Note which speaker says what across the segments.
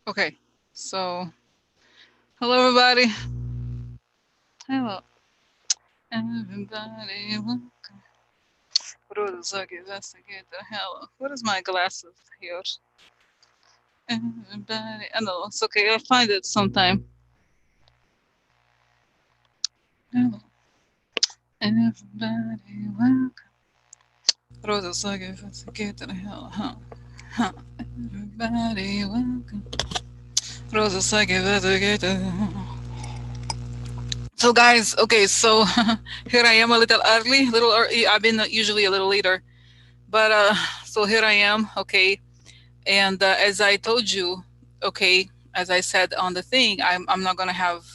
Speaker 1: Okay, so hello everybody. Hello everybody. What investigate the hell. What is my glasses here? Everybody. I know it's okay. I'll find it sometime. Hello everybody. Welcome. Rosa investigate the hell. Huh. Everybody, welcome. Rosa investigate. So guys, okay, so here I am a little early, little early. I've been usually a little later. But so here I am, okay. And as I told you, okay, as I said on the thing, I'm not gonna have.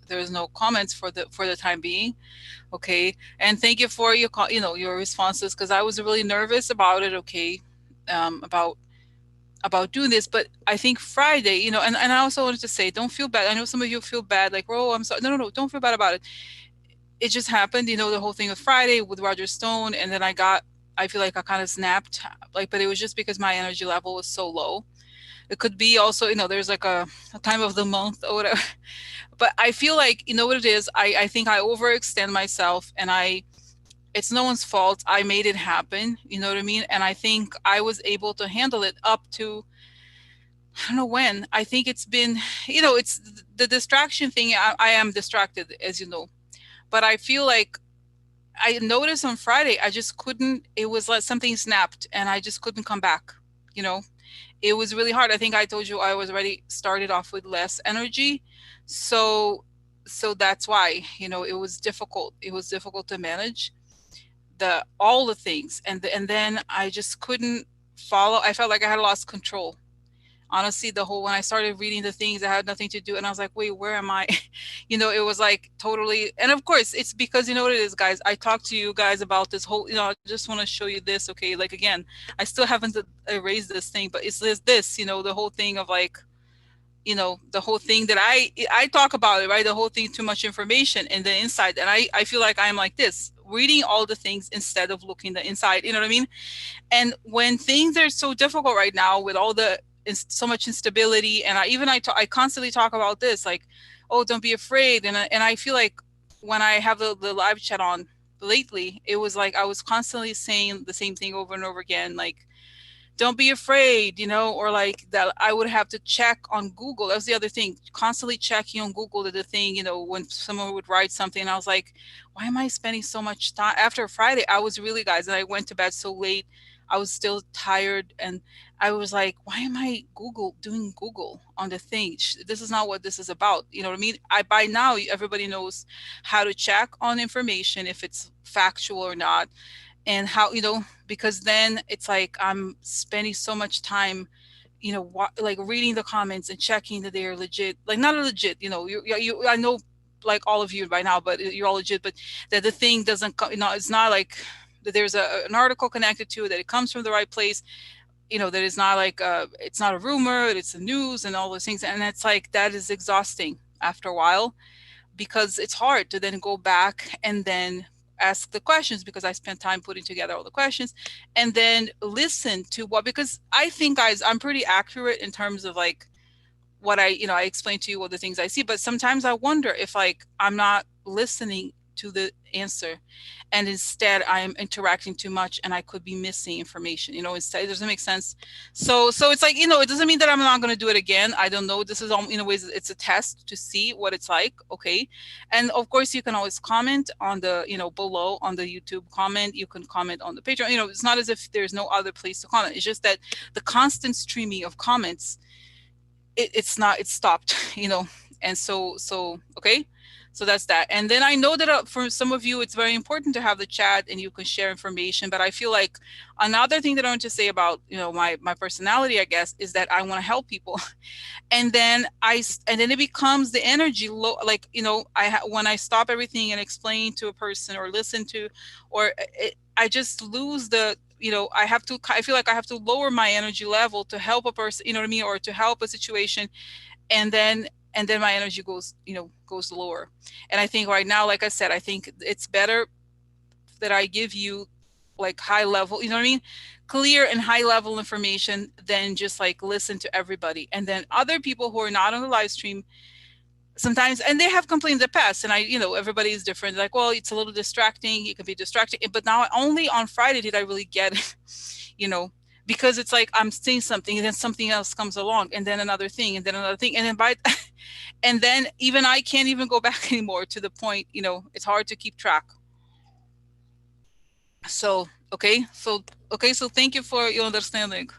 Speaker 1: There's no comments for the time being, okay. And thank you for your your responses because I was really nervous about it, okay, about doing this. But I think Friday, and I also wanted to say, don't feel bad. I know some of you feel bad, like, oh, I'm sorry. No, no, no, don't feel bad about it. It just happened, the whole thing with Friday with Roger Stone, and then I feel like I kind of snapped, like, but it was just because my energy level was so low. It could be also, there's like a time of the month or whatever. But I feel like, what it is, I think I overextend myself, and it's no one's fault. I made it happen, you know what I mean? And I think I was able to handle it up to, I don't know when. I think it's been, it's the distraction thing. I am distracted, as you know, but I feel like I noticed on Friday, I just couldn't, it was like something snapped and I just couldn't come back. You know, it was really hard. I think I told you I was already started off with less energy. So, so that's why, it was difficult. It was difficult to manage all the things. And then I just couldn't follow. I felt like I had lost control. Honestly, the whole when I started reading the things that had nothing to do, and I was like, wait, where am I? It was like totally. And of course, it's because you know what it is, guys. I talked to you guys about this whole, I just want to show you this, okay? Like, again, I still haven't erased this thing, but it's this, the whole thing of like, the whole thing that I talk about it, right? The whole thing, too much information and the inside, and I feel like I'm like this, reading all the things instead of looking the inside. You know what I mean? And when things are so difficult right now with all the so much instability, and I constantly talk about this, like, oh, don't be afraid. And I feel like when I have the live chat on lately, it was like I was constantly saying the same thing over and over again, like, don't be afraid, or like that I would have to check on Google. That was the other thing, constantly checking on Google the thing, when someone would write something. And I was like, why am I spending so much time? After Friday, I was really, guys, and I went to bed so late. I was still tired. And I was like, why am I doing Google on the thing? This is not what this is about. You know what I mean? By now, everybody knows how to check on information, if it's factual or not, and how, because then it's like I'm spending so much time, like reading the comments and checking that they're legit, like not legit, I know, like all of you by now, but you're all legit, but that the thing doesn't it's not like that there's an article connected to it, that it comes from the right place, that it's not like it's not a rumor, it's the news and all those things. And it's like that is exhausting after a while, because it's hard to then go back and then ask the questions, because I spent time putting together all the questions, and then listen to what, because I think, guys, I'm pretty accurate in terms of like what I explain to you what the things I see, but sometimes I wonder if like I'm not listening to the answer, and instead I am interacting too much and I could be missing information, instead. It doesn't make sense. So it's like, it doesn't mean that I'm not going to do it again. I don't know. This is all, in a ways, it's a test to see what it's like. Okay. And of course you can always comment on the, below on the YouTube comment. You can comment on the Patreon. It's not as if there's no other place to comment. It's just that the constant streaming of comments, it's not, it's stopped. And so okay, so that's that. And then I know that for some of you it's very important to have the chat and you can share information, but I feel like another thing that I want to say about, my personality, I guess, is that I want to help people. And then and then it becomes the energy low, like, when I stop everything and explain to a person or listen to, or I just lose the, I feel like I have to lower my energy level to help a person, you know what I mean, or to help a situation. And then my energy goes, goes lower. And I think right now, like I said, I think it's better that I give you like high level, you know what I mean? Clear and high level information than just like listen to everybody. And then other people who are not on the live stream sometimes, and they have complained in the past, and I, everybody is different. Like, well, it's a little distracting. It can be distracting. But now only on Friday did I really get it, you know, because it's like I'm saying something and then something else comes along and then another thing and then another thing. And then and then even I can't even go back anymore to the point, it's hard to keep track. So, so thank you for your understanding.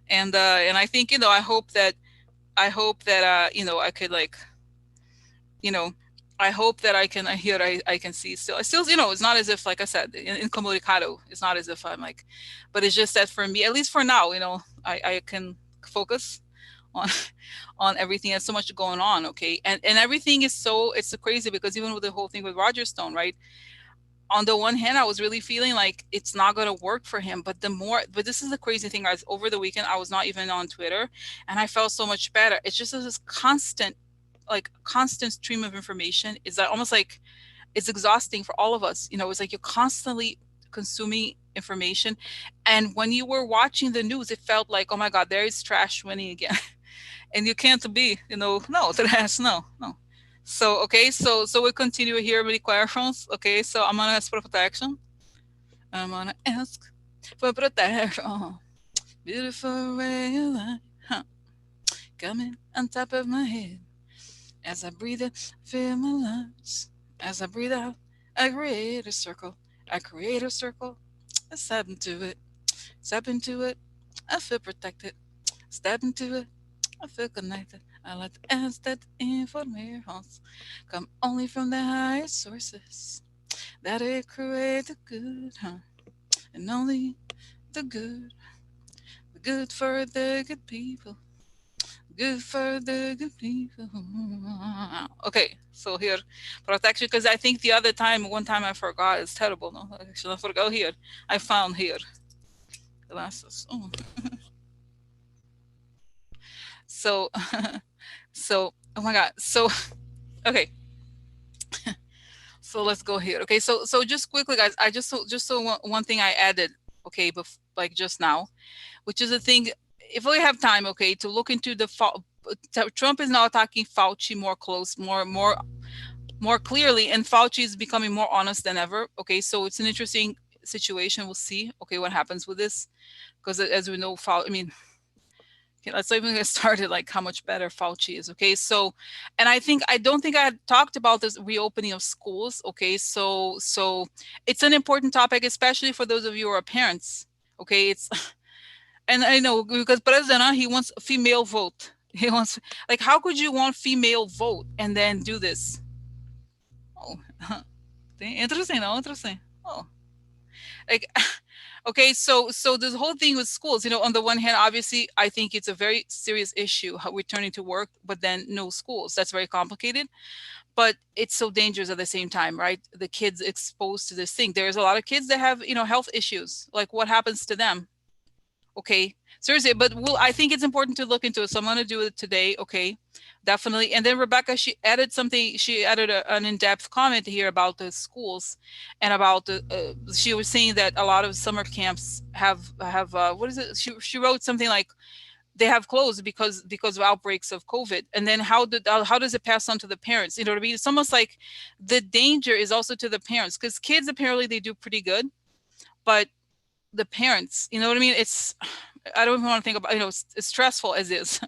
Speaker 1: And I think, I could like, you know, I hope that I can hear, I can see still. I still, it's not as if, like I said, in comunicado, it's not as if I'm like, but it's just that for me, at least for now, I can focus on on everything. There's so much going on, okay? And everything is so, it's so crazy because even with the whole thing with Roger Stone, right? On the one hand, I was really feeling like it's not going to work for him. But but this is the crazy thing, guys. Over the weekend, I was not even on Twitter and I felt so much better. It's just this constant stream of information is that almost like it's exhausting for all of us. It's like you're constantly consuming information. And when you were watching the news, it felt like, oh my God, there is trash winning again. And you can't be, no, trash, no. So, okay, so we continue here with the questions. Okay, so I'm gonna ask for protection. I'm gonna ask for protection. Beautiful way of life, huh? Coming on top of my head. As I breathe in, feel my lungs. As I breathe out, I create a circle. I create a circle. I step into it. Step into it. I feel protected. Step into it. I feel connected. I like to ask that informations come only from the highest sources. That it create the good, huh? And only the good. The good for the good people. Good for the good people. Okay, so here, protection, because I think one time I forgot. It's terrible. No, actually, I forgot here. I found here glasses. Oh. So, oh my God. So, okay. So let's go here. Okay, so just quickly, guys. I just one thing I added. Okay, like just now, which is a thing. If we have time, okay, to look into Trump is now attacking Fauci more clearly, and Fauci is becoming more honest than ever. Okay, so it's an interesting situation. We'll see. Okay, what happens with this, because as we know, okay, let's even get started, like how much better Fauci is. Okay, so, and I don't think I had talked about this reopening of schools. Okay, so it's an important topic, especially for those of you who are parents. Okay, it's and I know because President, he wants a female vote. He wants, like, how could you want female vote and then do this? Oh, interesting. No, interesting. Oh, like, okay, so this whole thing with schools, on the one hand, obviously, I think it's a very serious issue, how returning to work, but then no schools. That's very complicated. But it's so dangerous at the same time, right? The kids exposed to this thing. There's a lot of kids that have, health issues. Like, what happens to them? Okay, seriously, but I think it's important to look into it. So I'm going to do it today. Okay, definitely. And then Rebecca, she added an in-depth comment here about the schools and about she was saying that a lot of summer camps have what is it? She wrote something like they have closed because of outbreaks of COVID. And then how does it pass on to the parents? You know what I mean? It's almost like the danger is also to the parents, because kids, apparently they do pretty good, but the parents, you know what I mean? I don't even want to think about, it's stressful as is,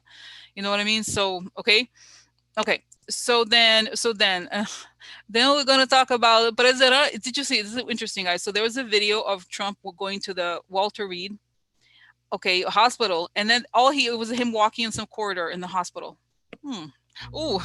Speaker 1: you know what I mean? So, okay. So then we're going to talk about President. Did you see, this is interesting, guys. So there was a video of Trump going to the Walter Reed, hospital. And then it was him walking in some corridor in the hospital. Ooh.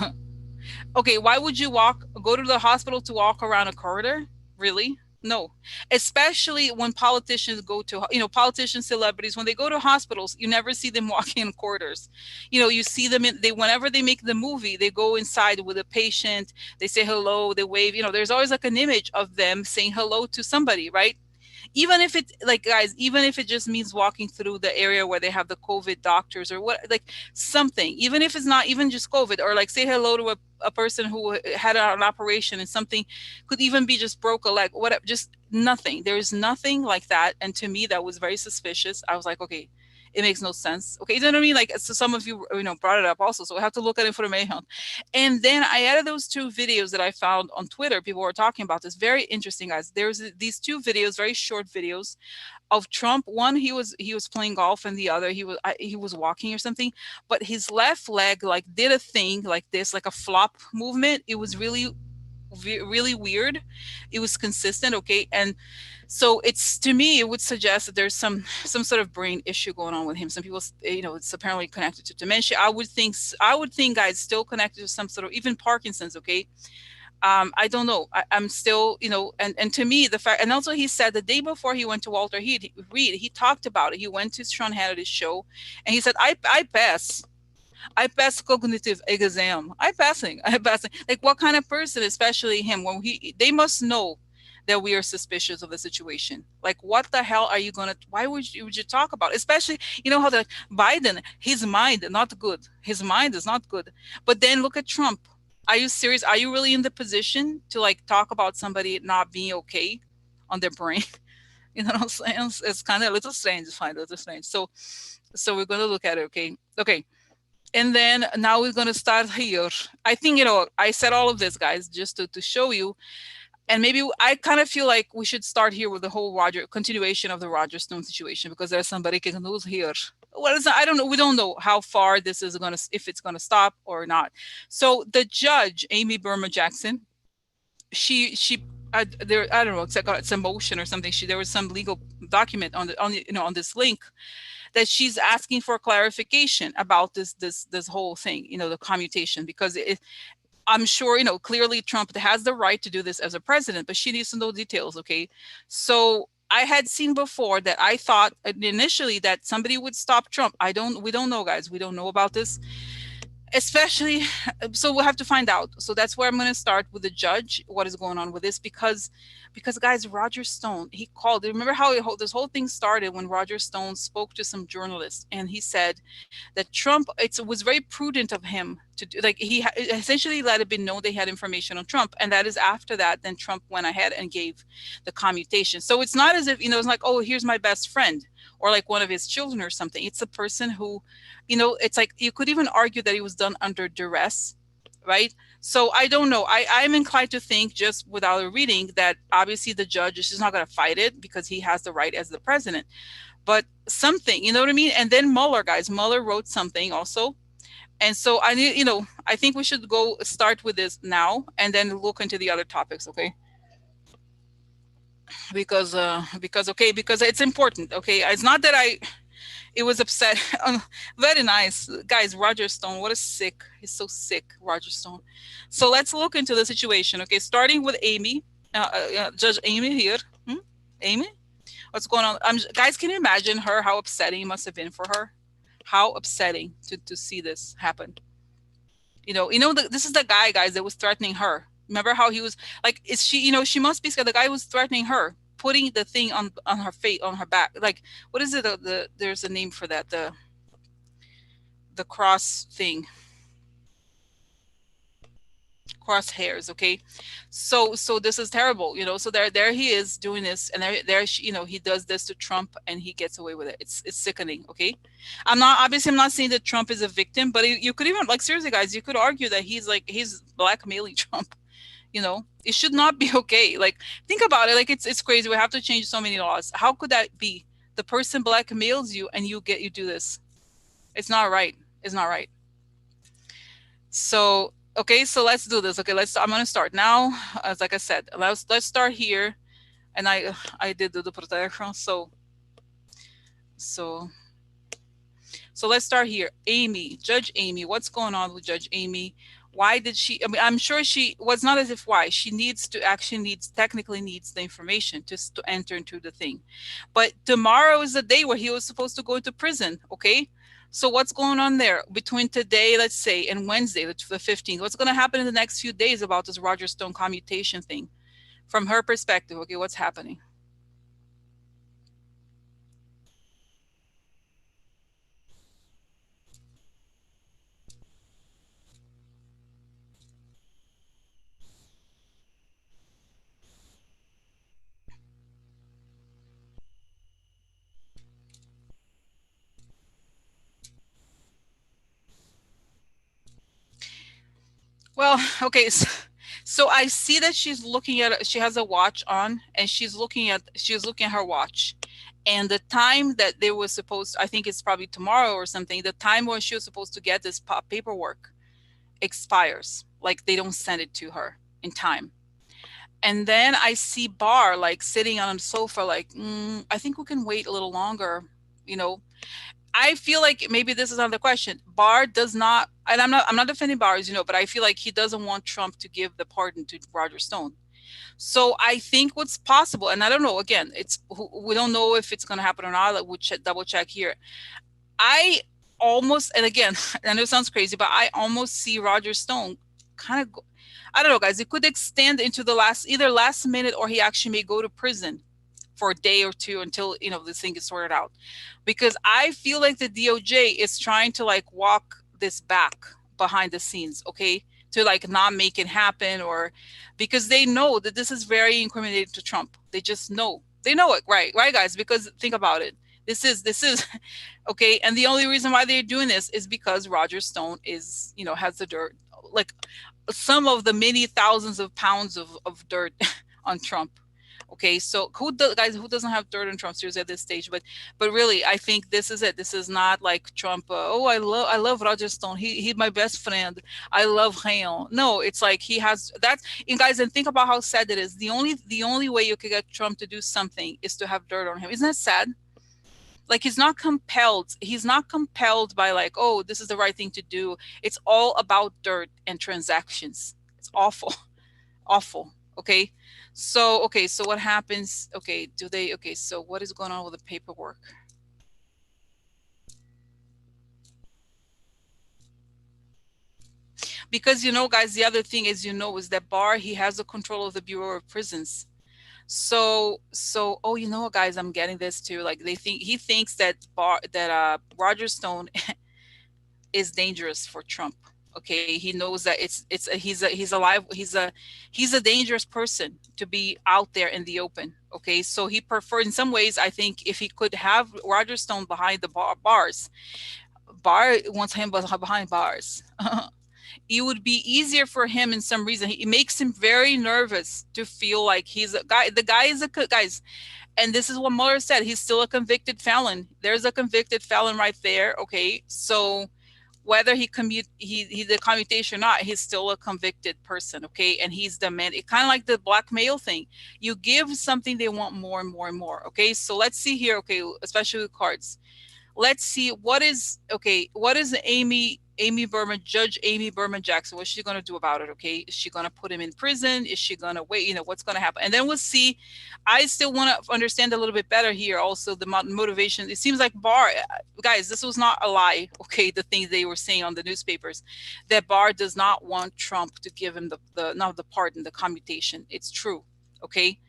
Speaker 1: Okay. Why would you go to the hospital to walk around a corridor? Really? No, especially when politicians go to, politicians, celebrities, when they go to hospitals, you never see them walking in corridors. You see them whenever they make the movie, they go inside with a patient, they say hello, they wave, there's always like an image of them saying hello to somebody, right? even if it, like, guys, even if it just means walking through the area where they have the COVID doctors or what, like something, even if it's not even just COVID, or like say hello to a person who had an operation and something could even be just broke a leg, whatever, just nothing. There's nothing like that. And to me, that was very suspicious. I was like, okay, it makes no sense. Okay, you know what I mean? Like, so some of you, brought it up also. So we have to look at information. And then I added those two videos that I found on Twitter. People were talking about this. Very interesting, guys. There's these two videos, very short videos of Trump. One, he was playing golf, and the other he was walking or something. But his left leg like did a thing like this, like a flop movement. It was really weird. It was consistent, okay, and so it's, to me, it would suggest that there's some sort of brain issue going on with him. Some people, it's apparently connected to dementia. I would think, guys, still connected to some sort of even Parkinson's, okay. I don't know. I'm still, and to me, the fact, and also he said the day before he went to Walter Reed, he talked about it. He went to Sean Hannity's show, and he said, I pass cognitive exam. I passing. Like, what kind of person, especially him, when they must know that we are suspicious of the situation. Like, what the hell are you gonna? Why would you talk about? Especially, how the Biden, his mind not good. His mind is not good. But then look at Trump. Are you serious? Are you really in the position to like talk about somebody not being okay on their brain? You know what I'm saying? It's kind of a little strange. It's fine, a little strange. So we're gonna look at it. Okay. And then now we're going to start here. I think, I said all of this, guys, just to show you. And maybe I kind of feel like we should start here with the whole continuation of the Roger Stone situation, because there's some breaking news here. Well, I don't know. We don't know how far this is going to, if it's going to stop or not. So the judge, Amy Berman Jackson, she there, I don't know, it's a motion or something. There was some legal document on this link that she's asking for clarification about this whole thing, the commutation, because I'm sure, clearly Trump has the right to do this as a president, but she needs to know details. Okay. So I had seen before that I thought initially that somebody would stop Trump. We don't know, guys. We don't know about this, especially. So we'll have to find out. So that's where I'm going to start with the judge. What is going on with this? Because guys, Roger Stone, he called. Remember how this whole thing started when Roger Stone spoke to some journalists, and he said that Trump, it was very prudent of him to do, like, he essentially let it be known they had information on Trump, and that is after that, then Trump went ahead and gave the commutation. So it's not as if, it's like, oh, here's my best friend, or like one of his children or something. It's a person who, it's like, you could even argue that he was done under duress, right? So I don't know. I'm inclined to think, just without a reading, that obviously the judge is just not going to fight it because he has the right as the president. But something, you know what I mean? And then Mueller, guys, Mueller wrote something also. And so I think we should go start with this now and then look into the other topics, okay? Because it's important, okay? It's not that it was upset. Very nice. Guys, Roger Stone, what a sick. He's so sick, Roger Stone. So let's look into the situation, okay? Starting with Amy, Judge Amy here. Amy? What's going on? Guys, can you imagine how upsetting it must have been for her? How upsetting to see this happen. This is the guy, guys, that was threatening her. Remember how he was like, is she, she must be scared. The guy was threatening her, putting the thing on her face, on her back. Like, what is it? There's a name for that. The cross thing. Crosshairs, okay. So this is terrible, so there he is doing this, and there he does this to Trump, and he gets away with it. It's sickening, okay. I'm not saying that Trump is a victim, but you could even, like, seriously, guys, you could argue that he's blackmailing Trump. It should not be okay. Like, think about it. Like, it's crazy. We have to change so many laws. How could that be? The person blackmails you and you do this. It's not right. It's not right. So, okay, so let's do this. Okay, I'm gonna start now. As like I said, let's start here, and I did the protection. So let's start here. Amy, Judge Amy, what's going on with Judge Amy? Why did she? I mean, I'm sure she was not as if why she technically needs the information to enter into the thing, but tomorrow is the day where he was supposed to go into prison. Okay. So what's going on there between today, let's say, and Wednesday, the 15th? What's going to happen in the next few days about this Roger Stone commutation thing? From her perspective, okay, what's happening? Well, okay. So I see that she's looking at, she has a watch on, and she's looking at her watch. And the time that they were supposed, I think it's probably tomorrow or something, the time when she was supposed to get this paperwork expires. Like they don't send it to her in time. And then I see Bar like sitting on the sofa, like, I think we can wait a little longer. You know, I feel like maybe this is another question. Barr does not, and I'm not defending Barr, as you know, but I feel like he doesn't want Trump to give the pardon to Roger Stone. So I think what's possible, and I don't know, again, we don't know if it's going to happen or not. Like, we'll double check here. I almost, and again, I know it sounds crazy, but I almost see Roger Stone kind of, I don't know, guys. It could extend into the either last minute, or he actually may go to prison for a day or two until this thing is sorted out, because I feel like the DOJ is trying to like walk this back behind the scenes, okay, to like not make it happen, or because they know that this is very incriminating to Trump. They know it, right, guys, because think about it. This is okay, and the only reason why they're doing this is because Roger Stone is, has the dirt, like some of the many thousands of pounds of dirt on Trump. Okay, so guys, who doesn't have dirt on Trump seriously at this stage? But really, I think this is it. This is not like Trump. Oh, I love Roger Stone. He's my best friend. I love him. No, it's like he has that. And guys, and think about how sad it is. The only way you could get Trump to do something is to have dirt on him. Isn't that sad? Like he's not compelled. He's not compelled by like, oh, this is the right thing to do. It's all about dirt and transactions. It's awful. Awful. Okay, so what happens? So what is going on with the paperwork? Because guys, the other thing is, is that Barr, he has the control of the Bureau of Prisons. So oh, guys, I'm getting this too. Like he thinks that Roger Stone is dangerous for Trump. Okay, he knows that he's a dangerous person to be out there in the open. Okay, so he preferred, in some ways, I think, if he could have Roger Stone behind the bars. Barr wants him behind bars. It would be easier for him in some reason. It makes him very nervous to feel like he's a guy. The guy is guys, and this is what Mueller said. He's still a convicted felon. There's a convicted felon right there. Okay, so whether he the commutation or not, he's still a convicted person. Okay, and he's the man. It kind of like the blackmail thing. You give something, they want more and more and more. Okay, so let's see here. Okay, especially with cards. Let's see what is Judge Amy Berman Jackson, what's she going to do about it? Okay, is she going to put him in prison? Is she going to wait? What's going to happen? And then we'll see. I still want to understand a little bit better here also the motivation. It seems like Barr, guys, this was not a lie. Okay, the things they were saying on the newspapers, that Barr does not want Trump to give him the not the pardon, the commutation. It's true. Okay,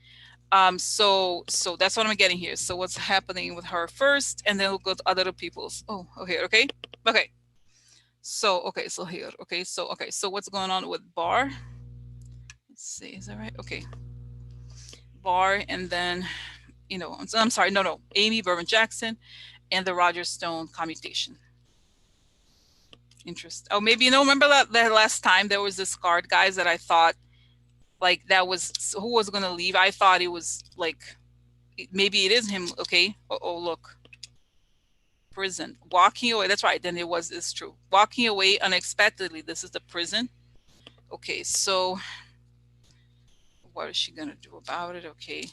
Speaker 1: so that's what I'm getting here. So what's happening with her first, and then we'll go to other people's. Oh, okay. So here, so what's going on with Barr? Let's see, is that right? Okay, Barr, and then I'm sorry, no, Amy Berman Jackson, and the Roger Stone commutation. Interest. Oh, maybe remember that last time there was this card, guys, that I thought like that was who was going to leave. I thought it was like maybe it is him. Okay. Oh, look. Prison. Walking away. That's right. Then it's true. Walking away unexpectedly. This is the prison. Okay. So what is she going to do about it? Okay.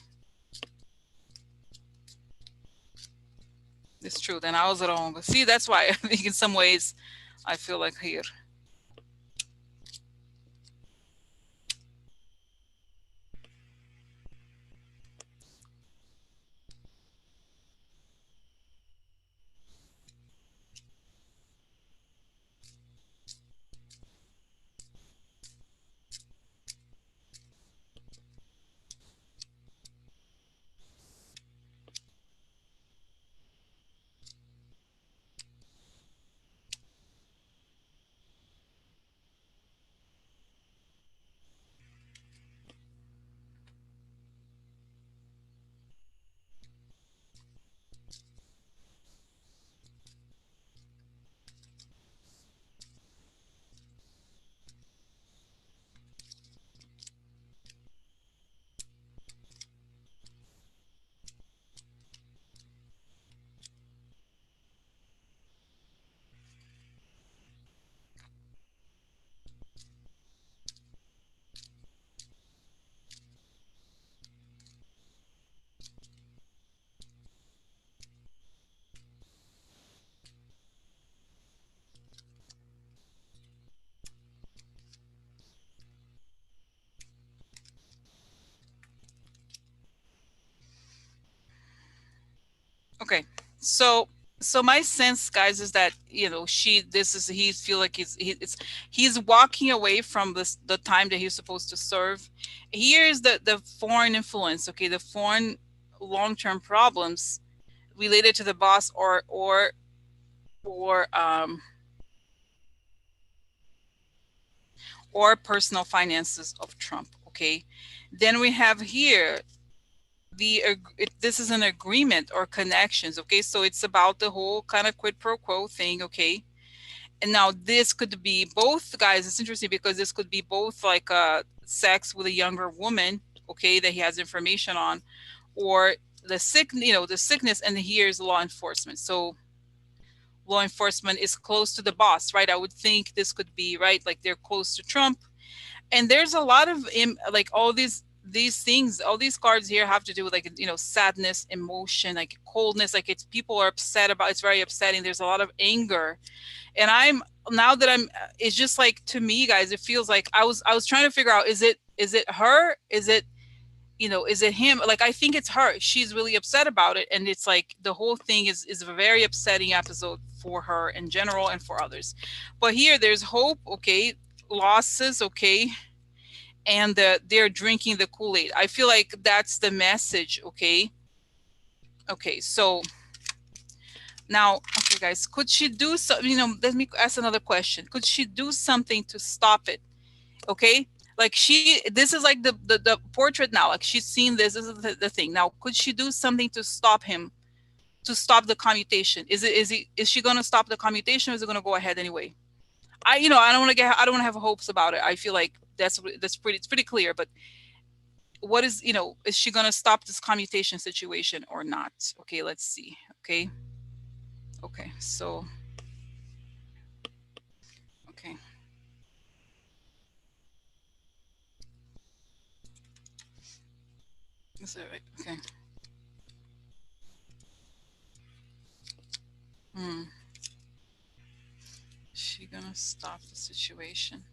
Speaker 1: It's true. Then I was wrong. But see, that's why I think in some ways I feel like here. Okay. So so my sense, guys, is that he feel like he's walking away from the time that he's supposed to serve. Here's the foreign influence, okay, the foreign long-term problems related to the boss or or personal finances of Trump. Okay. Then we have here this is an agreement or connections. Okay. So it's about the whole kind of quid pro quo thing. Okay. And now this could be both, guys. It's interesting because this could be both like sex with a younger woman. Okay. That he has information on, or the sickness. And here's law enforcement. So law enforcement is close to the boss, right? I would think this could be right. Like they're close to Trump, and there's a lot of like all these things, all these cards here have to do with like sadness, emotion, like coldness, like it's people are upset about, it's very upsetting, there's a lot of anger. And I'm now that I'm it's just like, to me, guys, it feels like I was trying to figure out, is it her, is it him? Like, I think it's her. She's really upset about it, and it's like the whole thing is a very upsetting episode for her in general and for others. But here there's hope, okay, losses, okay, and they're drinking the Kool-Aid. I feel like that's the message, okay? Okay, so now, okay, guys, could she do so? Let me ask another question. Could she do something to stop it? Okay, like this is like the portrait now. Like she's seen this. This is the thing. Now, could she do something to stop him? To stop the commutation? Is she gonna stop the commutation, or is it gonna go ahead anyway? I don't want to have hopes about it. I feel like it's pretty clear, but what is she going to stop this commutation situation or not? Okay, let's see. Okay. Okay, so okay, is that right? Okay. Hmm. She gonna stop the situation?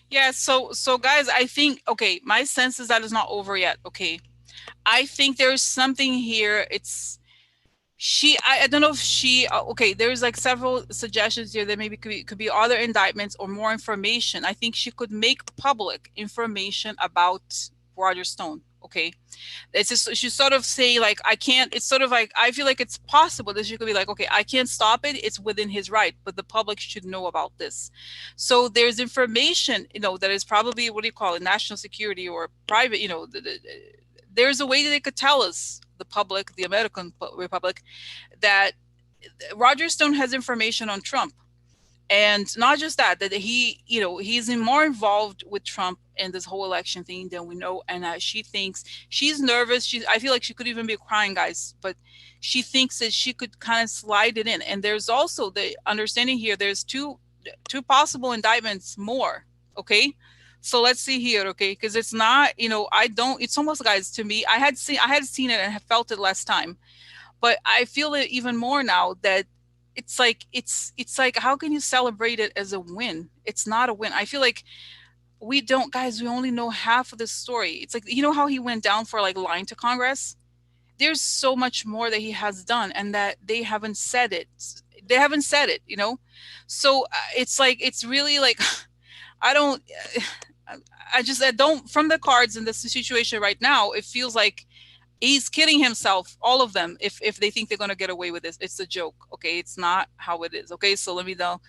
Speaker 1: Yeah, so guys, I think, okay, my sense is that it's not over yet. Okay. I think there's something here. It's I don't know if okay, there's like several suggestions here that maybe could be other indictments or more information. I think she could make public information about Roger Stone. Okay. It's just she's sort of saying like, I can't, it's sort of like, I feel like it's possible that she could be like, okay, I can't stop it, it's within his right, but the public should know about this. So there's information, that is probably, what do you call it, national security or private, there's a way that they could tell us, the public, the American Republic, that Roger Stone has information on Trump. And not just that he's more involved with Trump and this whole election thing than we know. And she thinks she's nervous. I feel like she could even be crying, guys, but she thinks that she could kind of slide it in. And there's also the understanding here, there's two possible indictments more. Okay. So let's see here. Okay. Because it's not, it's almost, guys, to me, I had seen it and have felt it last time, but I feel it even more now, that it's like how can you celebrate it as a win? It's not a win. I feel like we don't, guys, we only know half of the story. It's like, how he went down for like lying to Congress. There's so much more that he has done, and that they haven't said it. So it's like, it's really like, I don't I just, I don't, from the cards in this situation right now, it feels like He's kidding himself, all of them, if they think they're going to get away with this. It's a joke, okay? It's not how it is, okay? So let me now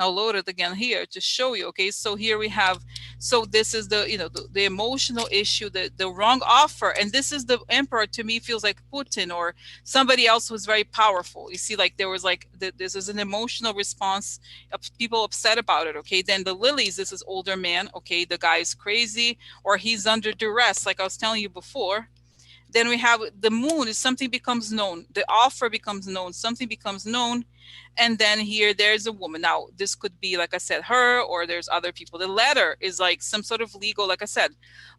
Speaker 1: load it again here to show you, okay? So here we have, so this is the, the emotional issue, the wrong offer. And this is the emperor, to me, feels like Putin or somebody else who's very powerful. You see, like there was like, this is an emotional response of people upset about it, okay? Then the lilies, this is older man, okay? The guy is crazy or he's under duress, like I was telling you before. Then we have the moon, is something becomes known, the offer becomes known, something becomes known. And then here there's a woman. Now this could be, like I said, her, or there's other people. The letter is like some sort of legal, like I said,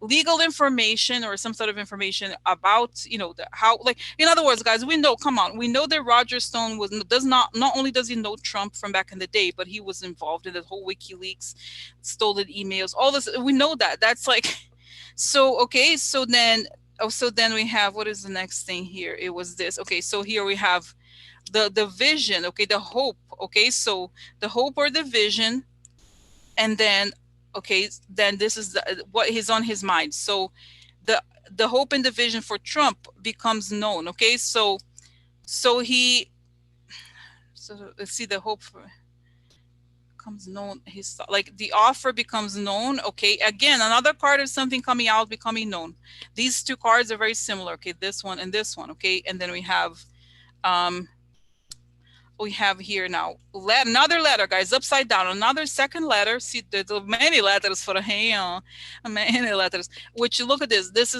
Speaker 1: legal information, or some sort of information about, how, like, in other words, guys, we know, come on, we know that Roger Stone does not only does he know Trump from back in the day, but he was involved in the whole WikiLeaks, stolen emails, all this. We know that. That's like, so okay, so then, oh, so then we have, what is the next thing here? It was this. Okay, so here we have the vision, okay, the hope. Okay, so the hope or the vision, and then, okay, then this is what is on his mind. So the hope and the vision for Trump becomes known. Okay, so he, so let's see, the hope for becomes known, his, like the offer becomes known. Okay, again, another card of something coming out, becoming known. These two cards are very similar, okay, this one and this one. Okay, and then we have here now another letter, guys, upside down, another second letter. See, there's many letters for a hand, many letters. Which, look at this, this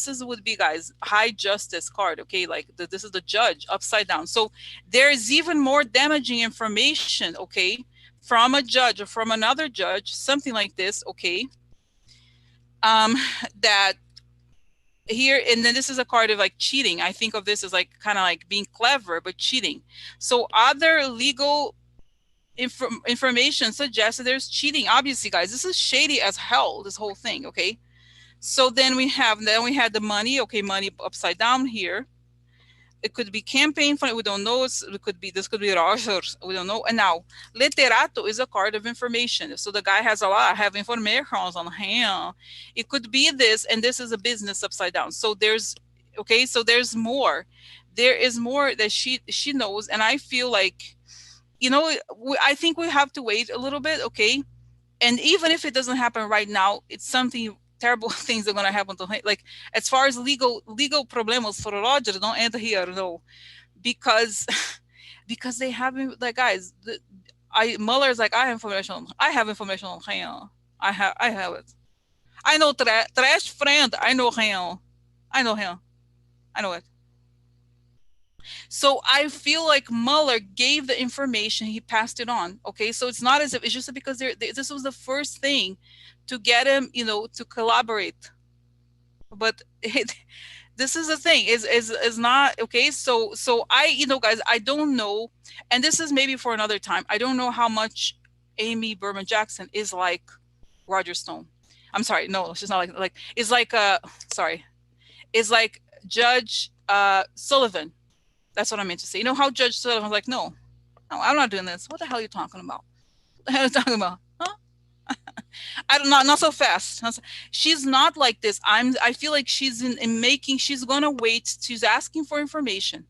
Speaker 1: is would be, guys, high justice card. Okay, like this is the judge upside down. So there is even more damaging information, okay, from a judge or from another judge, something like this. Okay, that here, and then this is a card of like cheating. I think of this as like kind of like being clever but cheating. So other legal information suggests that there's cheating. Obviously, guys, this is shady as hell, this whole thing. Okay, so then we had the money. Okay, money upside down here. It could be campaign fund. We don't know. This could be Rogers. We don't know. And now, literato is a card of information. So the guy has a lot. I have information on him. It could be this, and this is a business upside down. So there's, okay, so there's more. There is more that she knows, and I feel like, I think we have to wait a little bit. Okay, and even if it doesn't happen right now, it's something, terrible things are going to happen to him. Like, as far as legal problems for Roger, don't enter here, no, because because they haven't, like, guys, Mueller's like, I have information on him. I have it. I know trash friend. I know him. I know him. I know it. So I feel like Mueller gave the information, he passed it on. Okay, so it's not as if it's just because this was the first thing to get him, to collaborate. But this is the thing, is not okay. So I, guys, I don't know, and this is maybe for another time. I don't know how much Amy Berman Jackson is like Roger Stone. I'm sorry, no, she's not like it's like sorry, it's like Judge Sullivan. That's what I meant to say. You know how Judge Sullivan was like, no, I'm not doing this. What the hell are you talking about? What the hell are you talking about? Huh? I don't know, not so fast. She's not like this. I feel like she's in making, she's gonna wait. She's asking for information.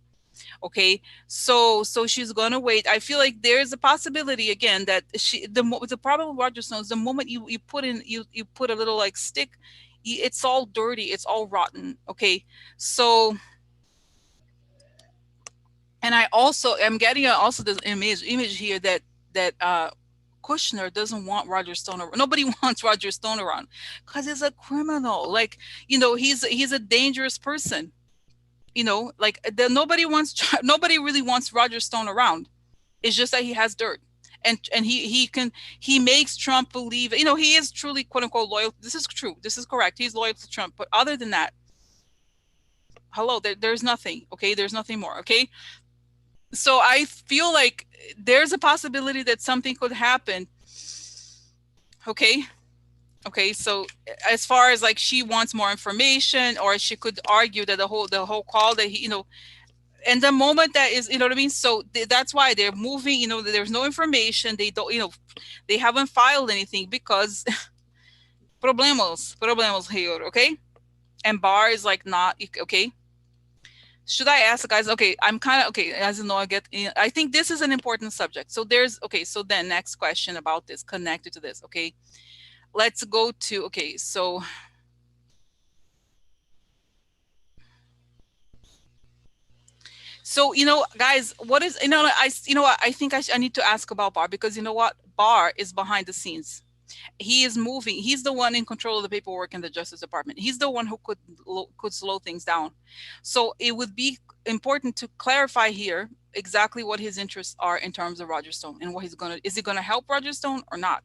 Speaker 1: Okay, so she's gonna wait. I feel like there's a possibility again that the problem with Roger Stone is the moment you put in you put a little like stick, it's all dirty, it's all rotten. Okay, so, and I also am getting also this image here that Kushner doesn't want Roger Stone around. Nobody wants Roger Stone around because he's a criminal. Like, he's a dangerous person. Like nobody really wants Roger Stone around. It's just that he has dirt. And he makes Trump believe, he is truly, quote unquote, loyal. This is true. This is correct. He's loyal to Trump. But other than that, hello, there's nothing. Okay. There's nothing more. Okay. So I feel like there's a possibility that something could happen. Okay. Okay. So as far as like she wants more information, or she could argue that the whole call that he, and the moment that is, what I mean? So that's why they're moving, there's no information. They don't, they haven't filed anything because problemos here. Okay. And Barr is like, not okay. should I ask guys? Okay, I'm kind of okay. As you know, I think this is an important subject. So there's okay. So then next question about this connected to this. Okay, let's go to okay. So you know, guys, what is you know what I think I need to ask about Bar because you know what Bar is behind the scenes. He is moving. He's the one in control of the paperwork in the Justice Department. He's the one who could slow things down. So it would be important to clarify here exactly what his interests are in terms of Roger Stone and what he's gonna is he gonna help Roger Stone or not?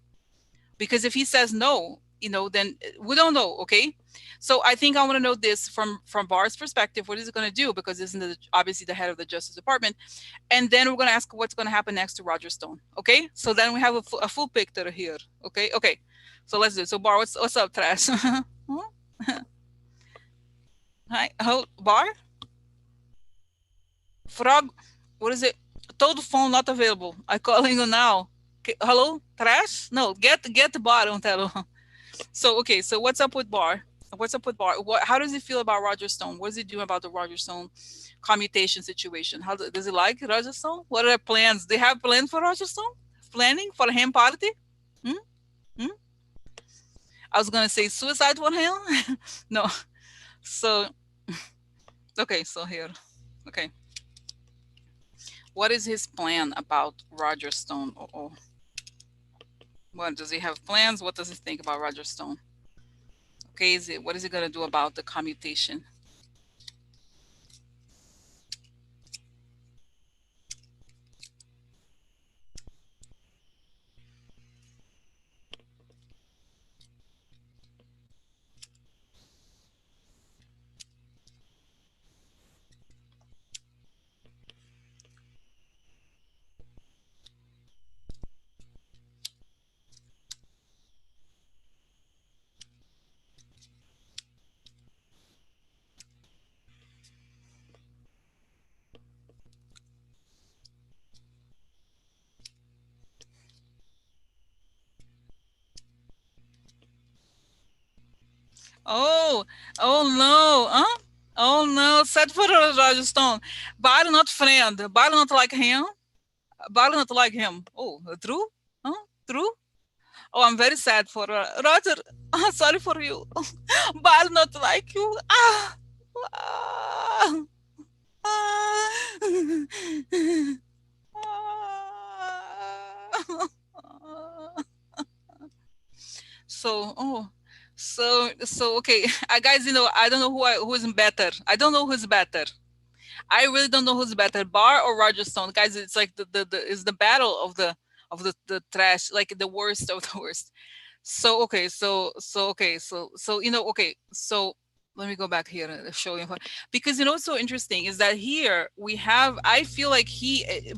Speaker 1: Because if he says no, you know, then we don't know. Okay, so I think I want to know this from Barr's perspective. What is it going to do? Because isn't it obviously the head of the Justice Department? And then we're going to ask what's going to happen next to Roger Stone. Okay, so then we have a full picture here. Okay, okay, so let's do it. So Bar, what's up, Trash? Hi, Bar, Frog, what is it? Told phone not available. I calling you now. Hello, Trash? No, get the bar on telo. So okay, so what's up with Barr? What's up with Barr? How does he feel about Roger Stone? What is he doing about the Roger Stone commutation situation? How does he like Roger Stone? What are their plans? They have plans for Roger Stone? Planning for him party? Hmm? Hmm? I was gonna say suicide for him. No. So okay, so here. Okay. What is his plan about Roger Stone? Oh. What does he have plans? What does he think about Roger Stone? Okay, what is he gonna do about the commutation? Oh, oh no, huh? Oh no, sad for Roger Stone. Body not friend. Body not like him. Body not like him. Oh, true? Huh? True? Oh, I'm very sad for Roger. Sorry for you. Body not like you. Ah. Ah. Ah. So, oh, so okay, guys, you know, I don't know who's better. I don't know who's better. I really don't know who's better, Barr or Roger Stone. Guys, it's like the is the battle of the trash, like the worst of the worst. So okay, so you know, okay, so let me go back here and show you because you know what's so interesting is that here we have I feel like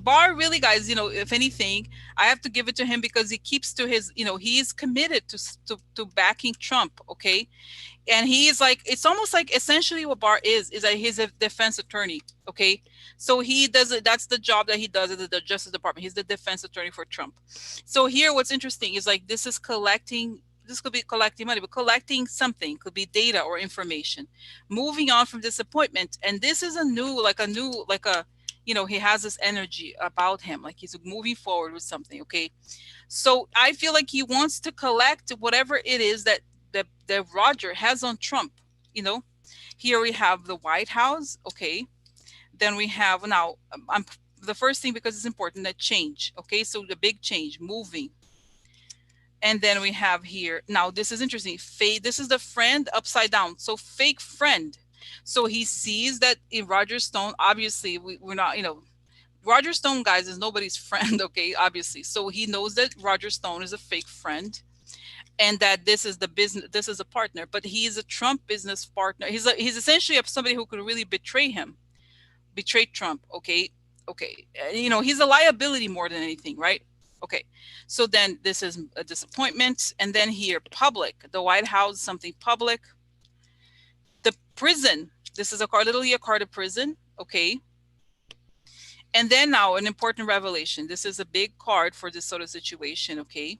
Speaker 1: Barr really guys, you know, if anything, I have to give it to him because he keeps to his, you know, he's committed to backing Trump, okay? And he's like it's almost like essentially what Barr is that he's a defense attorney, okay? So he does it, that's the job that he does at the Justice Department. He's the defense attorney for Trump. So here what's interesting is like this could be collecting money, but collecting something could be data or information, moving on from disappointment. And this is a new like a you know, he has this energy about him, like he's moving forward with something, okay? So I feel like he wants to collect whatever it is that Roger has on Trump. You know, here we have the White House. Okay, then we have now. I'm the first thing because it's important that change. Okay, so the big change, moving, and then we have here now. This is interesting. Fake. This is the friend upside down. So fake friend. So he sees that in Roger Stone. Obviously, we're not. You know, Roger Stone, guys, is nobody's friend, okay, obviously. So he knows that Roger Stone is a fake friend and that this is the business, this is a partner, but he's a Trump business partner. He's essentially somebody who could really betray him, betray Trump, okay? Okay. You know, he's a liability more than anything, right? Okay. So then this is a disappointment. And then here, public, the White House, something public. The prison, this is a card, literally a card of prison, okay? And then now an important revelation. This is a big card for this sort of situation, okay?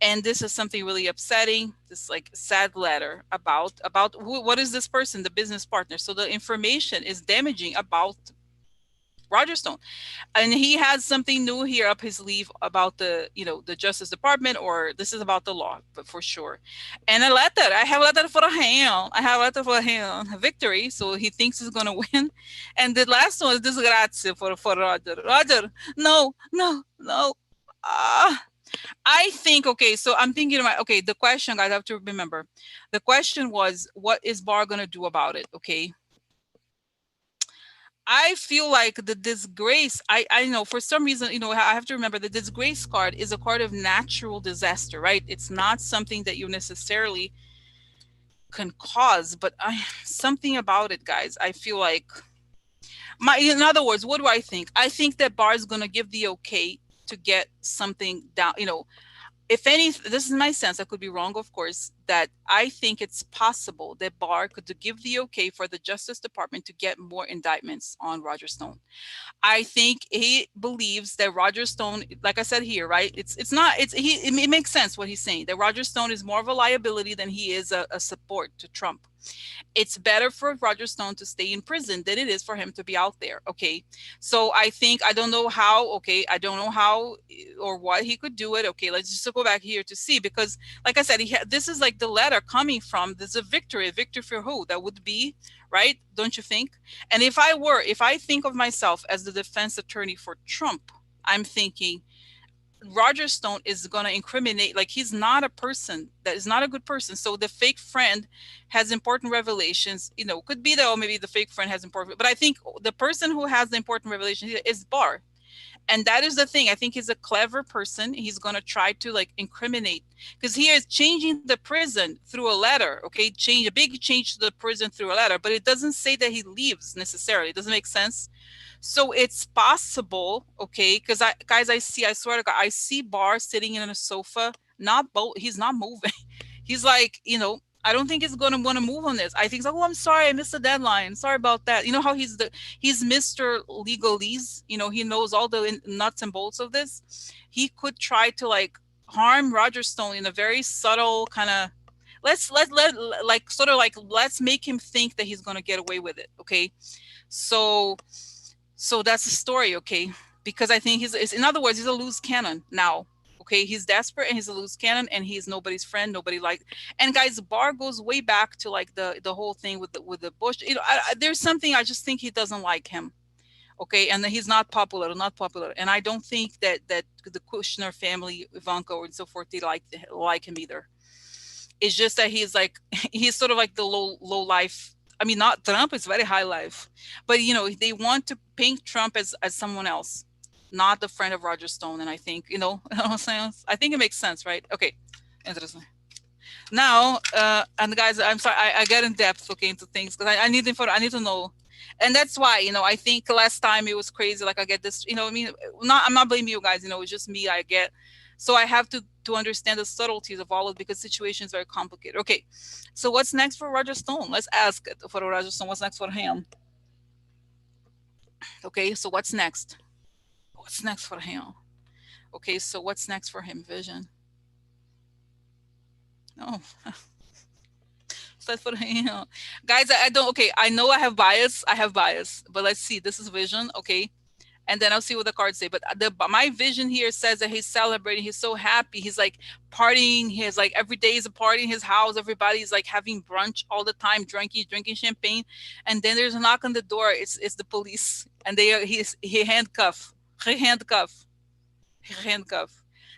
Speaker 1: And this is something really upsetting, this like sad letter about who, what is this person, the business partner. So the information is damaging about Roger Stone, and he has something new here up his sleeve about the, you know, the Justice Department, or this is about the law, but for sure. And a letter, I have a letter for him. I have a letter for him. Victory. So he thinks he's gonna win. And the last one is disgrazie for Roger. Roger, no, no, no. Ah. I think, okay, so I'm thinking about, okay, the question, guys, I have to remember. The question was, what is Barr gonna do about it? Okay. I feel like the disgrace, I know for some reason, you know, I have to remember the disgrace card is a card of natural disaster, right? It's not something that you necessarily can cause, but I something about it, guys. I feel like in other words, what do I think? I think that Barr is gonna give the okay to get something down, you know, if any, this is my sense, I could be wrong, of course, that I think it's possible that Barr could give the okay for the Justice Department to get more indictments on Roger Stone. I think he believes that Roger Stone, like I said here, right? It's not it's he it makes sense what he's saying, that Roger Stone is more of a liability than he is a support to Trump. It's better for Roger Stone to stay in prison than it is for him to be out there. Okay. So I think, I don't know how, okay, I don't know how or what he could do it. Okay, let's just go back here to see, because like I said, this is like the letter coming from, there's a victory for who? That would be, right? Don't you think? And if I think of myself as the defense attorney for Trump, I'm thinking Roger Stone is going to incriminate, like he's not a person, that is not a good person. So the fake friend has important revelations, you know, could be that, or maybe the fake friend has important, but I think the person who has the important revelation here is Barr. And that is the thing. I think he's a clever person. He's going to try to like incriminate, because he is changing the prison through a letter. Okay. Change a big change to the prison through a letter, but it doesn't say that he leaves necessarily. It doesn't make sense. So it's possible, okay, because I guys, I swear to God, I see Barr sitting in a sofa, not he's not moving. He's like, you know, I don't think he's gonna want to move on this. I think, oh, I'm sorry, I missed the deadline. Sorry about that. You know how he's Mr. Legalese. You know, he knows all the nuts and bolts of this. He could try to like harm Roger Stone in a very subtle kind of, let like sort of like, let's make him think that he's gonna get away with it. Okay. So that's the story, okay? Because I think in other words, he's a loose cannon now. Okay, he's desperate and he's a loose cannon and he's nobody's friend. Nobody like. And guys, Barr goes way back to like the whole thing with the Bush. You know, there's something, I just think he doesn't like him. Okay, and he's not popular, not popular. And I don't think that the Kushner family, Ivanka and so forth, they like him either. It's just that he's like he's sort of like the low life. I mean, not Trump is very high life, but you know they want to paint Trump as someone else, not the friend of Roger Stone. And I think, you know, you know what I'm saying, I think it makes sense, right? Okay, interesting. Now, and guys, I'm sorry, I get in depth looking into things because I need info. I need to know, and that's why, you know, I think last time it was crazy. Like I get this, you know, I mean, I'm not blaming you guys. You know, it's just me. I get, so I have to understand the subtleties of all of it because situation is very complicated. Okay, so what's next for Roger Stone? Let's ask it for Roger Stone. What's next for him? Okay, so what's next? What's next for him? Okay, so what's next for him? Vision. No, that's for him. Guys, I don't. Okay, I know I have bias. I have bias, but let's see. This is vision. Okay, and then I'll see what the cards say. But my vision here says that he's celebrating. He's so happy. He's like partying. He's like every day is a party in his house. Everybody's like having brunch all the time, drinking champagne. And then there's a knock on the door. It's the police, and he handcuff, handcuff.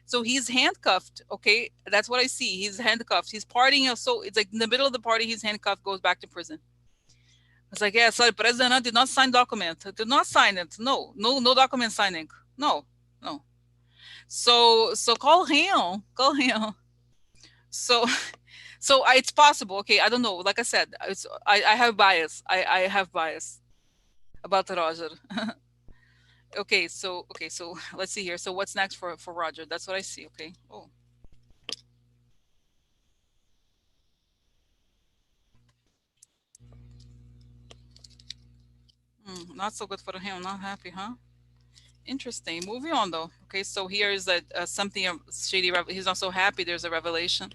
Speaker 1: So he's handcuffed. Okay, that's what I see. He's handcuffed. He's partying. So it's like in the middle of the party, he's handcuffed. Goes back to prison. It's like, yeah, sorry, President did not sign document. Did not sign it. No, no document signing. No, no. So call him. Call him. So it's possible. Okay, I don't know. Like I said, I have bias. I have bias about Roger. Okay, so let's see here. So what's next for Roger? That's what I see. Okay. Oh, not so good for him. Not happy, huh? Interesting. Moving on though. Okay, so here is that something shady. He's not so happy. There's a revelation,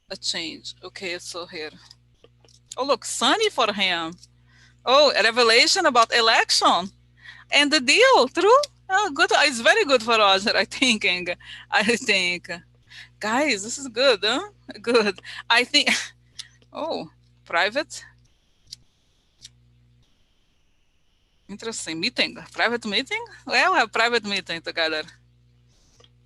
Speaker 1: a change. Okay, so here. Oh, look, sunny for him. Oh, a revelation about election and the deal. True. Oh, good. It's very good for Roger. I thinking. I think, guys, this is good. Huh? Good. I think. Oh, private. Interesting meeting. Private meeting. Well, have private meeting together.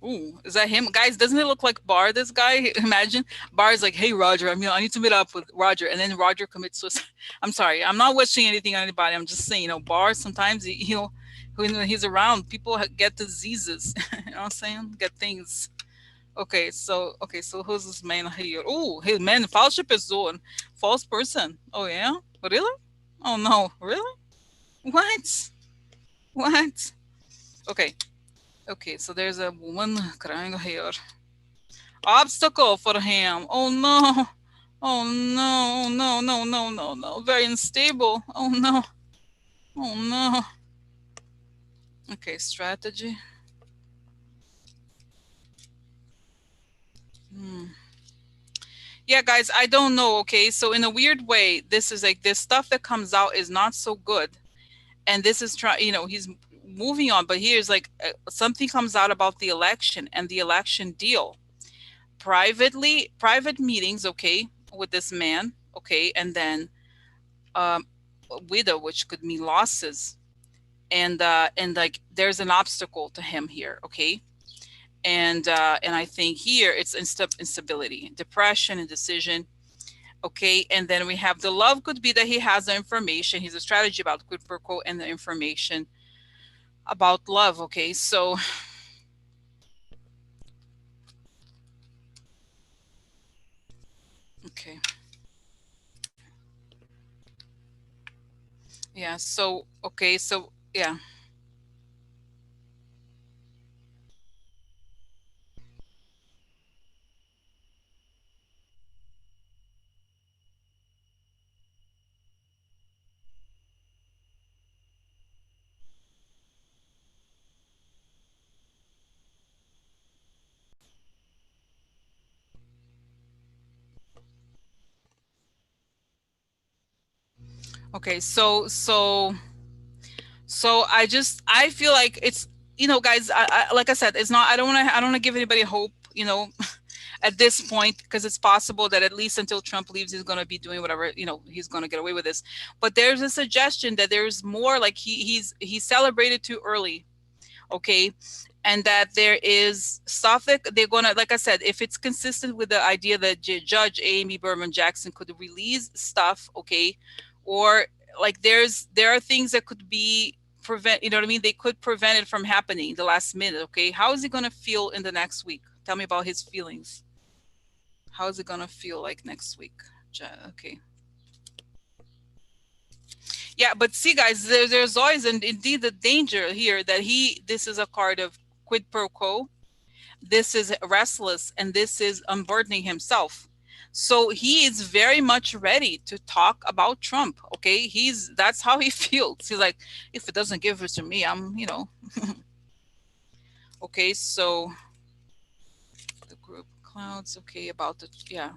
Speaker 1: Ooh, is that him? Guys, doesn't it look like Bar, this guy? Imagine Bar is like, hey, Roger, I need to meet up with Roger. And then Roger commits suicide. I'm sorry. I'm not wishing anything on anybody. I'm just saying, Bar, sometimes, when he's around, people get diseases. You know what I'm saying? Get things. Okay, so who's this man here? Oh, hey, man, falsche Person. False person. Oh, yeah? Really? Oh, no. Really? What? What? Okay. Okay, so there's a woman crying here. Obstacle for him. Oh no. Oh no. No, no, no, no, no. Very unstable. Oh no. Oh no. Okay, strategy. Hmm. Yeah, guys, I don't know. Okay, so in a weird way, this is like this stuff that comes out is not so good. And this is he's moving on, but here's like something comes out about the election and the election deal. Private meetings, okay, with this man, okay, and then um, widow, which could mean losses, and like there's an obstacle to him here, okay, and I think here it's instability, depression, and decision, okay, and then we have the love could be that he has the information, he's a strategy about quid pro quo and the information about love, okay, so okay, yeah, so okay, so yeah. Okay, so I feel like it's guys, I like I said, it's not I don't want to give anybody hope, at this point, because it's possible that at least until Trump leaves, he's going to be doing whatever, he's going to get away with this. But there's a suggestion that there's more, like he's celebrated too early, okay, and that there is stuff that they're going to, like I said, if it's consistent with the idea that Judge Amy Berman Jackson could release stuff, okay, or like there are things that could be prevent, you know what I mean, they could prevent it from happening the last minute, okay. How is he going to feel in the next week? Tell me about his feelings. How is it going to feel like next week? Okay. Yeah, but see, guys, there's always, and indeed the danger here that this is a card of quid pro quo. This is restless, and this is unburdening himself. So he is very much ready to talk about Trump. Okay, that's how he feels. He's like, if it doesn't give it to me, okay. So the group clouds. Okay, about the yeah.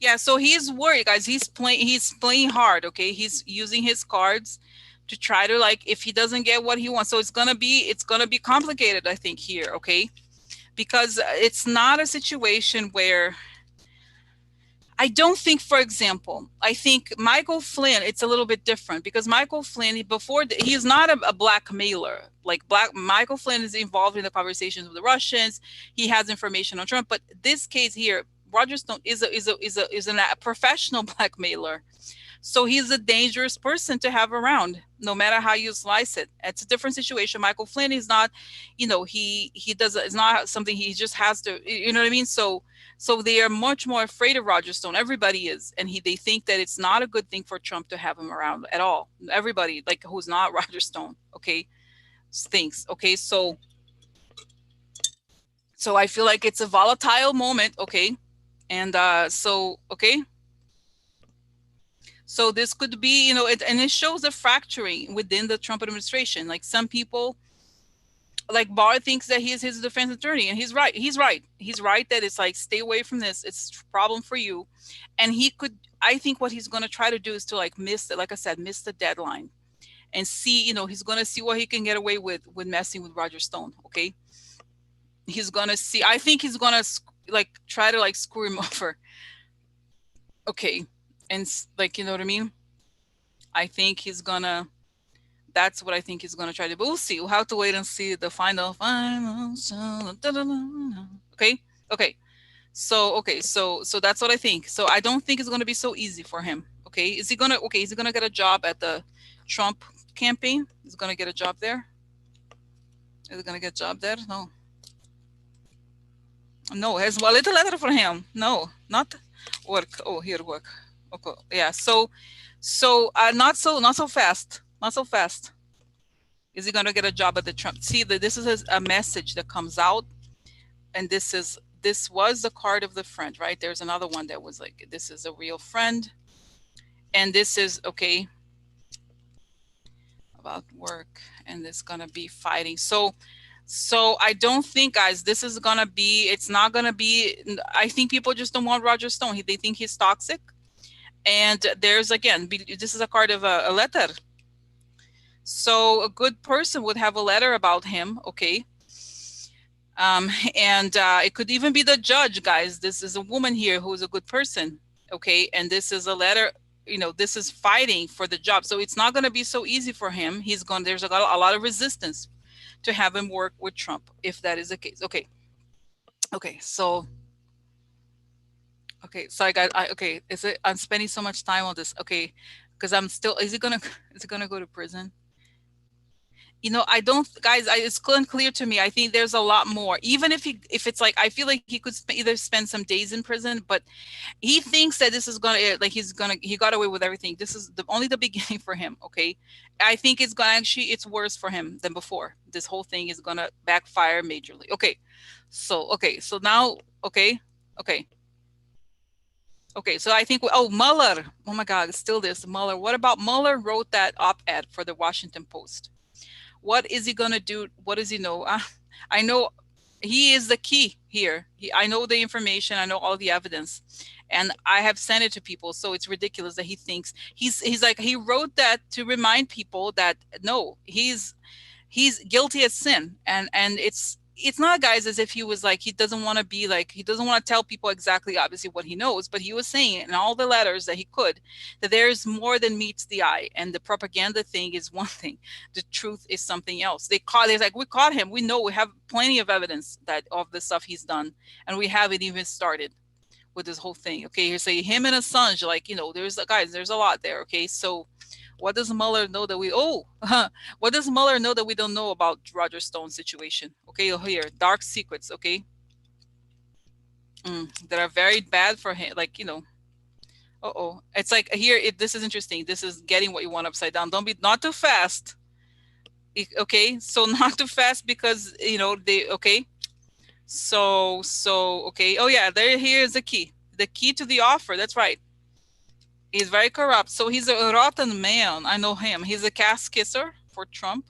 Speaker 1: Yeah, so he's worried, guys. He's playing hard, okay? He's using his cards to try to, like, if he doesn't get what he wants. So it's gonna be complicated, I think, here, okay? Because it's not a situation where I don't think, for example, I think Michael Flynn, it's a little bit different because Michael Flynn, he's not a blackmailer. Like Michael Flynn is involved in the conversations with the Russians. He has information on Trump, but this case here, Roger Stone is a professional blackmailer. So he's a dangerous person to have around, no matter how you slice it. It's a different situation. Michael Flynn is not, he does, it's not something he just has to, you know what I mean? So they are much more afraid of Roger Stone. Everybody is, and they think that it's not a good thing for Trump to have him around at all. Everybody, like, who's not Roger Stone, okay, thinks. Okay, so I feel like it's a volatile moment, okay, and so okay. So this could be, you know, and it shows a fracturing within the Trump administration. Like some people, like Barr thinks that he is his defense attorney, and he's right. He's right that it's like, stay away from this. It's a problem for you. And he could, I think what he's going to try to do is to like miss it, like I said, miss the deadline and see, you know, he's going to see what he can get away with messing with Roger Stone. Okay. He's going to see, I think he's going to like try to like screw him over. Okay. And like, you know what I mean? I think he's going to, that's what I think he's going to try to, but we'll see. We'll have to wait and see the final. Okay. Okay. So that's what I think. So I don't think it's going to be so easy for him. Okay. Is he going to get a job at the Trump campaign? Is he going to get a job there? Is he going to get a job there? No. No, has a little letter for him. No, not work. Oh, here work. Okay. Yeah. So not so fast. Not so fast. Is he going to get a job at the Trump? See, this is a message that comes out, and this was the card of the friend, right? There's another one that was like, this is a real friend, and this is okay about work, and it's gonna be fighting. So I don't think, guys, this is gonna be. It's not gonna be. I think people just don't want Roger Stone. They think he's toxic, and there's again, this is a card of a letter. So a good person would have a letter about him, okay? And it could even be the judge, guys. This is a woman here who's a good person, okay? And this is a letter, you know, this is fighting for the job. So it's not going to be so easy for him. There's a lot of resistance to have him work with Trump, if that is the case. Okay. Okay. So I'm spending so much time on this. Okay. Because I'm still, is he going to go to prison? You know, I don't, guys, it's unclear to me. I think there's a lot more. Even if it's like, I feel like he could either spend some days in prison, but he thinks that this is gonna, like, he got away with everything. This is only the beginning for him. Okay, I think it's gonna it's worse for him than before. This whole thing is gonna backfire majorly. Okay, so now, okay. So I think, Mueller. Oh my God, it's still this Mueller. What about Mueller wrote that op-ed for the Washington Post? What is he going to do? What does he know? I know he is the key here. I know the information. I know all the evidence, and I have sent it to people. So it's ridiculous that he thinks he's like, he wrote that to remind people that no, he's guilty as sin, and it's not, guys, as if he was like, he doesn't want to be like, he doesn't want to tell people exactly, obviously, what he knows, but he was saying in all the letters that he could, that there's more than meets the eye, and the propaganda thing is one thing, the truth is something else. They're like, we caught him, we know, we have plenty of evidence that of the stuff he's done, and we haven't even started with this whole thing. Okay, you say him and Assange, like, you know, there's a lot there. Okay, so what does Mueller know that what does Mueller know that we don't know about Roger Stone's situation? Okay, here, dark secrets, okay? That are very bad for him, like, you know, it's like here, this is interesting. This is getting what you want upside down. Not too fast. Okay, so not too fast, because, you know, okay. So, okay. Oh yeah, here's the key to the offer. That's right. He's very corrupt. So he's a rotten man. I know him. He's a ass kisser for Trump,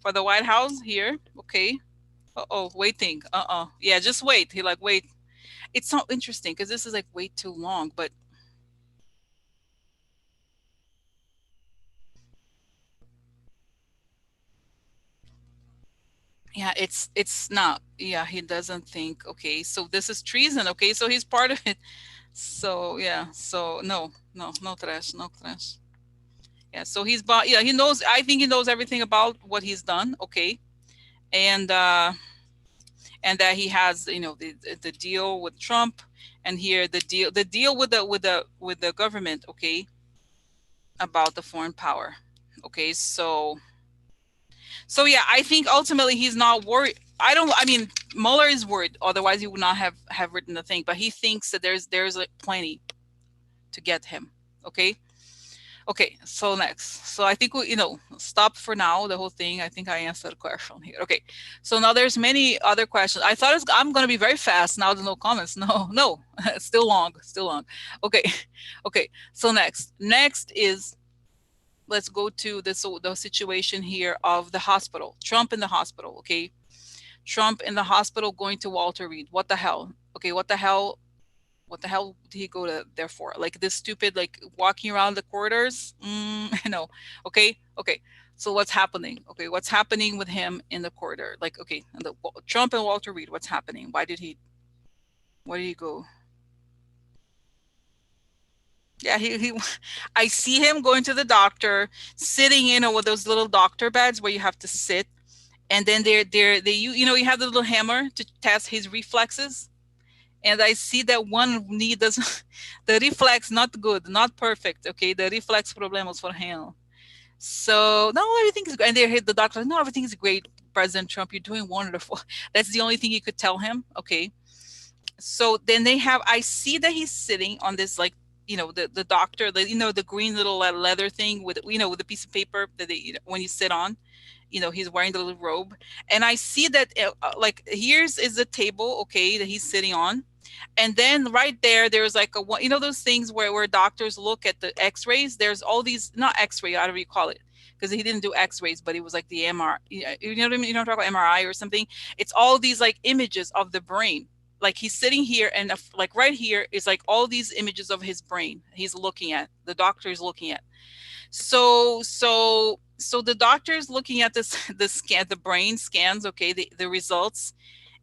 Speaker 1: for the White House here. Okay. Waiting. Yeah, just wait. He like, wait. It's so interesting because this is like way too long, but yeah, it's not. Yeah, he doesn't think. Okay, so this is treason. Okay, so he's part of it. So yeah, so no trash, no trash. Yeah, so he's bought. Yeah, he knows. I think he knows everything about what he's done. Okay, and that he has, you know, the deal with Trump, and here the deal with the government. Okay, about the foreign power. Okay, so yeah, I think ultimately he's not worried. I mean, Mueller is worried. Otherwise, he would not have written the thing. But he thinks that there's like plenty to get him. Okay. Okay, so next. So I think we, stop for now, the whole thing. I think I answered the question here. Okay, so now there's many other questions. I thought I'm going to be very fast. Now there's no comments. No, no, it's still long, still long. Okay, okay. So next is, let's go to this, the situation here of the hospital. Trump in the hospital. Okay, Trump in the hospital going to Walter Reed. What the hell? Okay, what the hell? What the hell did he go to there for? Like this stupid, like walking around the corridors? No. Okay. Okay. So what's happening? Okay. What's happening with him in the corridor? Like, okay. Trump and Walter Reed, what's happening? Why did he go? Yeah, I see him going to the doctor, sitting, with those little doctor beds where you have to sit. And then you have the little hammer to test his reflexes. And I see that one knee doesn't, the reflex not good, not perfect. Okay, the reflex problems for him. So no, everything is great. And they hit the doctor. No, everything is great, President Trump. You're doing wonderful. That's the only thing you could tell him. Okay. So then I see that he's sitting on this, like, the doctor, the green little leather thing with the piece of paper that when you sit on, he's wearing the little robe. And I see that, like, here's is the table, okay, that he's sitting on. And then right there's like those things where doctors look at the x-rays. There's all these, not x-ray, whatever you call it, because he didn't do x-rays, but it was like the MRI, you know what I mean? You don't talk about MRI or something. It's all these like images of the brain. Like he's sitting here, and like right here is like all these images of his brain he's looking at, the doctor is looking at. So the doctor is looking at this, the brain scans, okay, the results.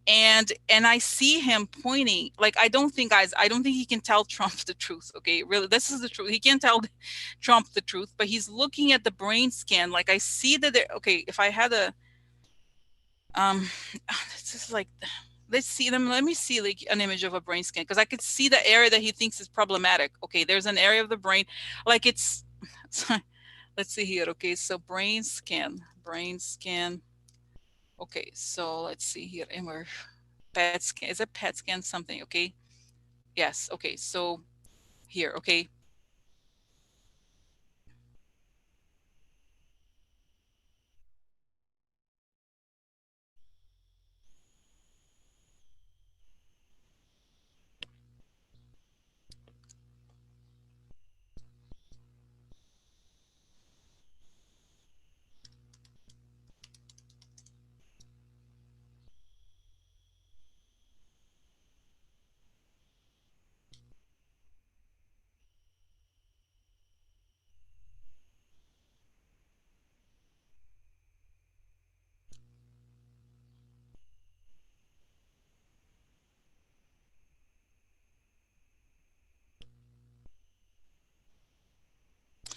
Speaker 1: And I see him pointing, like, I don't think he can tell Trump the truth. Okay, really, this is the truth. He can't tell Trump the truth, but he's looking at the brain scan. Like, I see that okay, if I had a this is like, let me see like an image of a brain scan, because I could see the area that he thinks is problematic. Okay, there's an area of the brain, like it's let's see here. Okay, so brain scan. Okay, so let's see here. PET scan. Is it PET scan something? Okay. Yes. Okay. So here. Okay.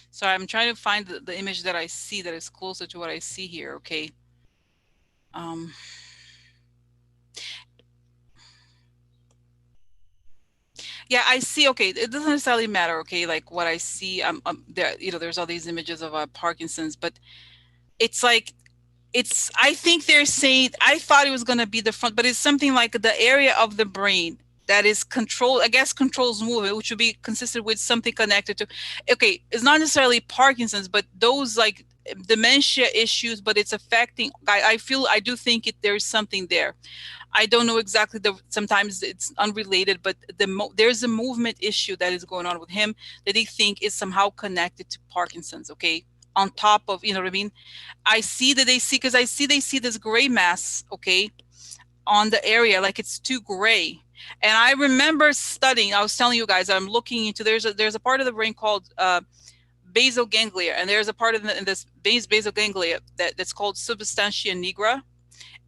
Speaker 1: So I'm trying to find the image that I see that is closer to what I see here. Okay. Yeah, I see. Okay, it doesn't necessarily matter. Okay, like what I see, there, there's all these images of Parkinson's, but it's like, I think they're saying, I thought it was going to be the front, but it's something like the area of the brain that is control, I guess, controls movement, which would be consistent with something connected to, okay, it's not necessarily Parkinson's, but those like dementia issues, but it's affecting, I do think there's something there. I don't know exactly, sometimes it's unrelated, but there's a movement issue that is going on with him that they think is somehow connected to Parkinson's. Okay, on top of, you know what I mean? I see that they see, because they see this gray mass, okay, on the area, like it's too gray. And I remember studying, I was telling you guys, I'm looking into, there's a part of the brain called basal ganglia, and there's a part of in this basal ganglia that's called substantia nigra.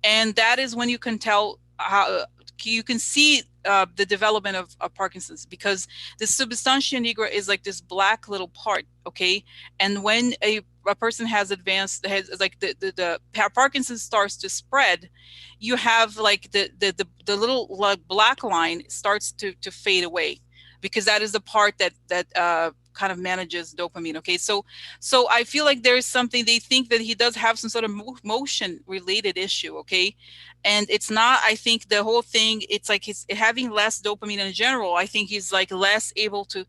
Speaker 1: And that is when you can tell how you can see the development of Parkinson's, because the substantia nigra is like this black little part, okay? And when a person has advanced, like the Parkinson's starts to spread, you have like the little like black line starts to fade away, because that is the part that kind of manages dopamine. Okay, so I feel like there is something, they think that he does have some sort of motion related issue. Okay, and it's not, I think the whole thing, it's like he's having less dopamine in general. I think he's like less able to,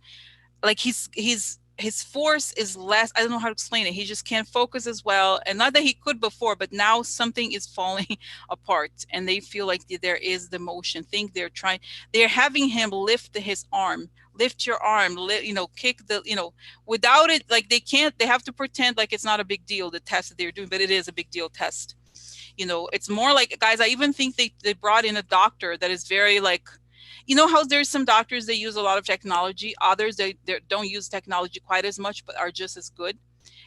Speaker 1: like he's his force is less. I don't know how to explain it. He just can't focus as well. And not that he could before, but now something is falling apart and they feel like there is the motion. They're having him lift his arm, lift your arm, kick without it. Like they have to pretend like it's not a big deal, the test that they're doing, but it is a big deal test. It's more like, guys, I even think they brought in a doctor that is very like, how there's some doctors, they use a lot of technology. Others, they don't use technology quite as much, but are just as good.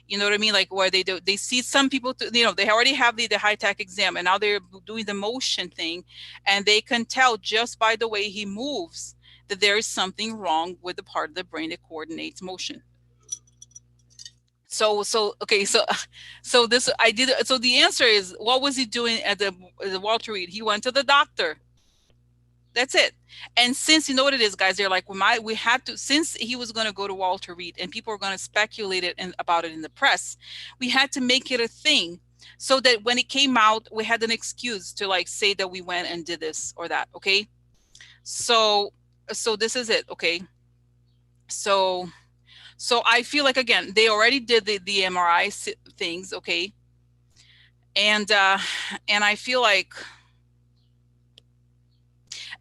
Speaker 1: You know what I mean? Like where they see some people, they already have the high-tech exam and now they're doing the motion thing. And they can tell just by the way he moves that there is something wrong with the part of the brain that coordinates motion. Okay, so the answer is, what was he doing at the Walter Reed? He went to the doctor. That's it. And since, you know what it is, guys, they're like, we had to, since he was going to go to Walter Reed and people were going to speculate about it in the press, we had to make it a thing so that when it came out, we had an excuse to like say that we went and did this or that. Okay. So this is it. Okay. So I feel like, again, they already did the MRI things. Okay. And I feel like,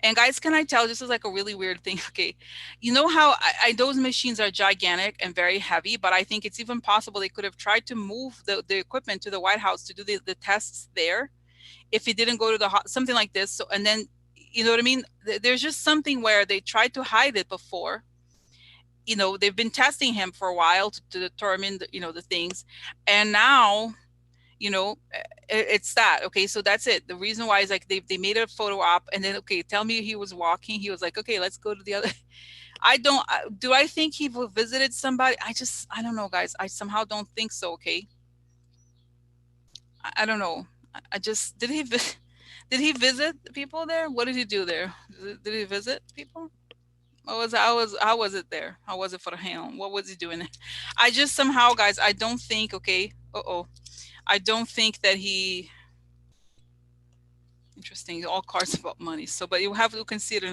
Speaker 1: and guys, can I tell, this is like a really weird thing. Okay. You know how those machines are gigantic and very heavy, but I think it's even possible they could have tried to move the equipment to the White House to do the tests there if it didn't go to something like this. So, and then, you know what I mean? There's just something where they tried to hide it before. They've been testing him for a while to determine the things. And now, it's that. Okay, so that's it. The reason why is like they made a photo op and then, okay, tell me he was walking. He was like, okay, let's go to the other. Do I think he visited somebody? I don't know, guys. I somehow don't think so. Okay. I don't know. Did he visit people there? What did he do there? Did he visit people? How was it there? How was it for him? What was he doing? I just somehow, guys, I don't think, okay. I don't think that he, interesting, all cards about money. So, but you have to consider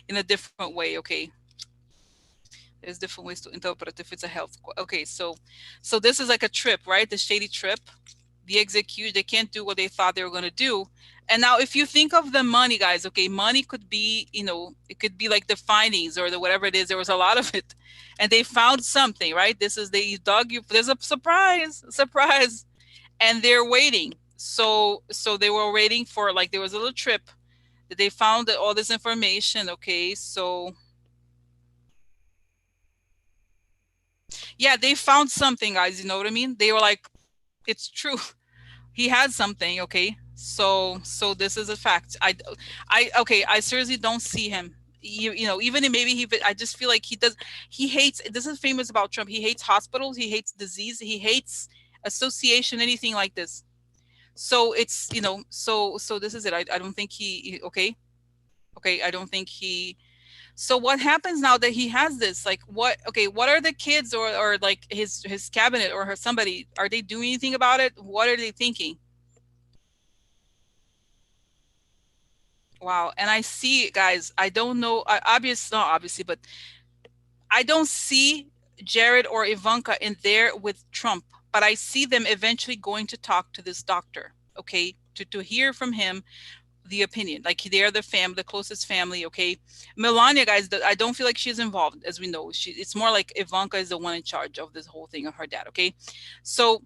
Speaker 1: in a different way, okay? There's different ways to interpret if it's a health. Okay, so this is like a trip, right? The shady trip, the execution, they can't do what they thought they were going to do. And now if you think of the money, guys, okay, money could be, it could be like the findings or the whatever it is. There was a lot of it and they found something, right? They dug you, there's a surprise, and they're waiting. So they were waiting for, like, there was a little trip that they found all this information. Okay, so yeah, they found something, guys. You know what I mean? They were like, it's true. He had something. Okay, so this is a fact. Okay, I seriously don't see him. Even if maybe I just feel like he hates, this is famous about Trump. He hates hospitals. He hates disease. He hates association, anything like this. So it's, so this is it. I don't think okay, I don't think he. So what happens now that he has this, like, what are the kids or like his cabinet or somebody, are they doing anything about it? What are they thinking? Wow. And I see, guys, I don't know, not obviously, but I don't see Jared or Ivanka in there with Trump, but I see them eventually going to talk to this doctor, okay, to hear from him the opinion. Like, they're the closest family. Okay, Melania, guys, I don't feel like she's involved. As we know, it's more like Ivanka is the one in charge of this whole thing, of her dad. Okay, so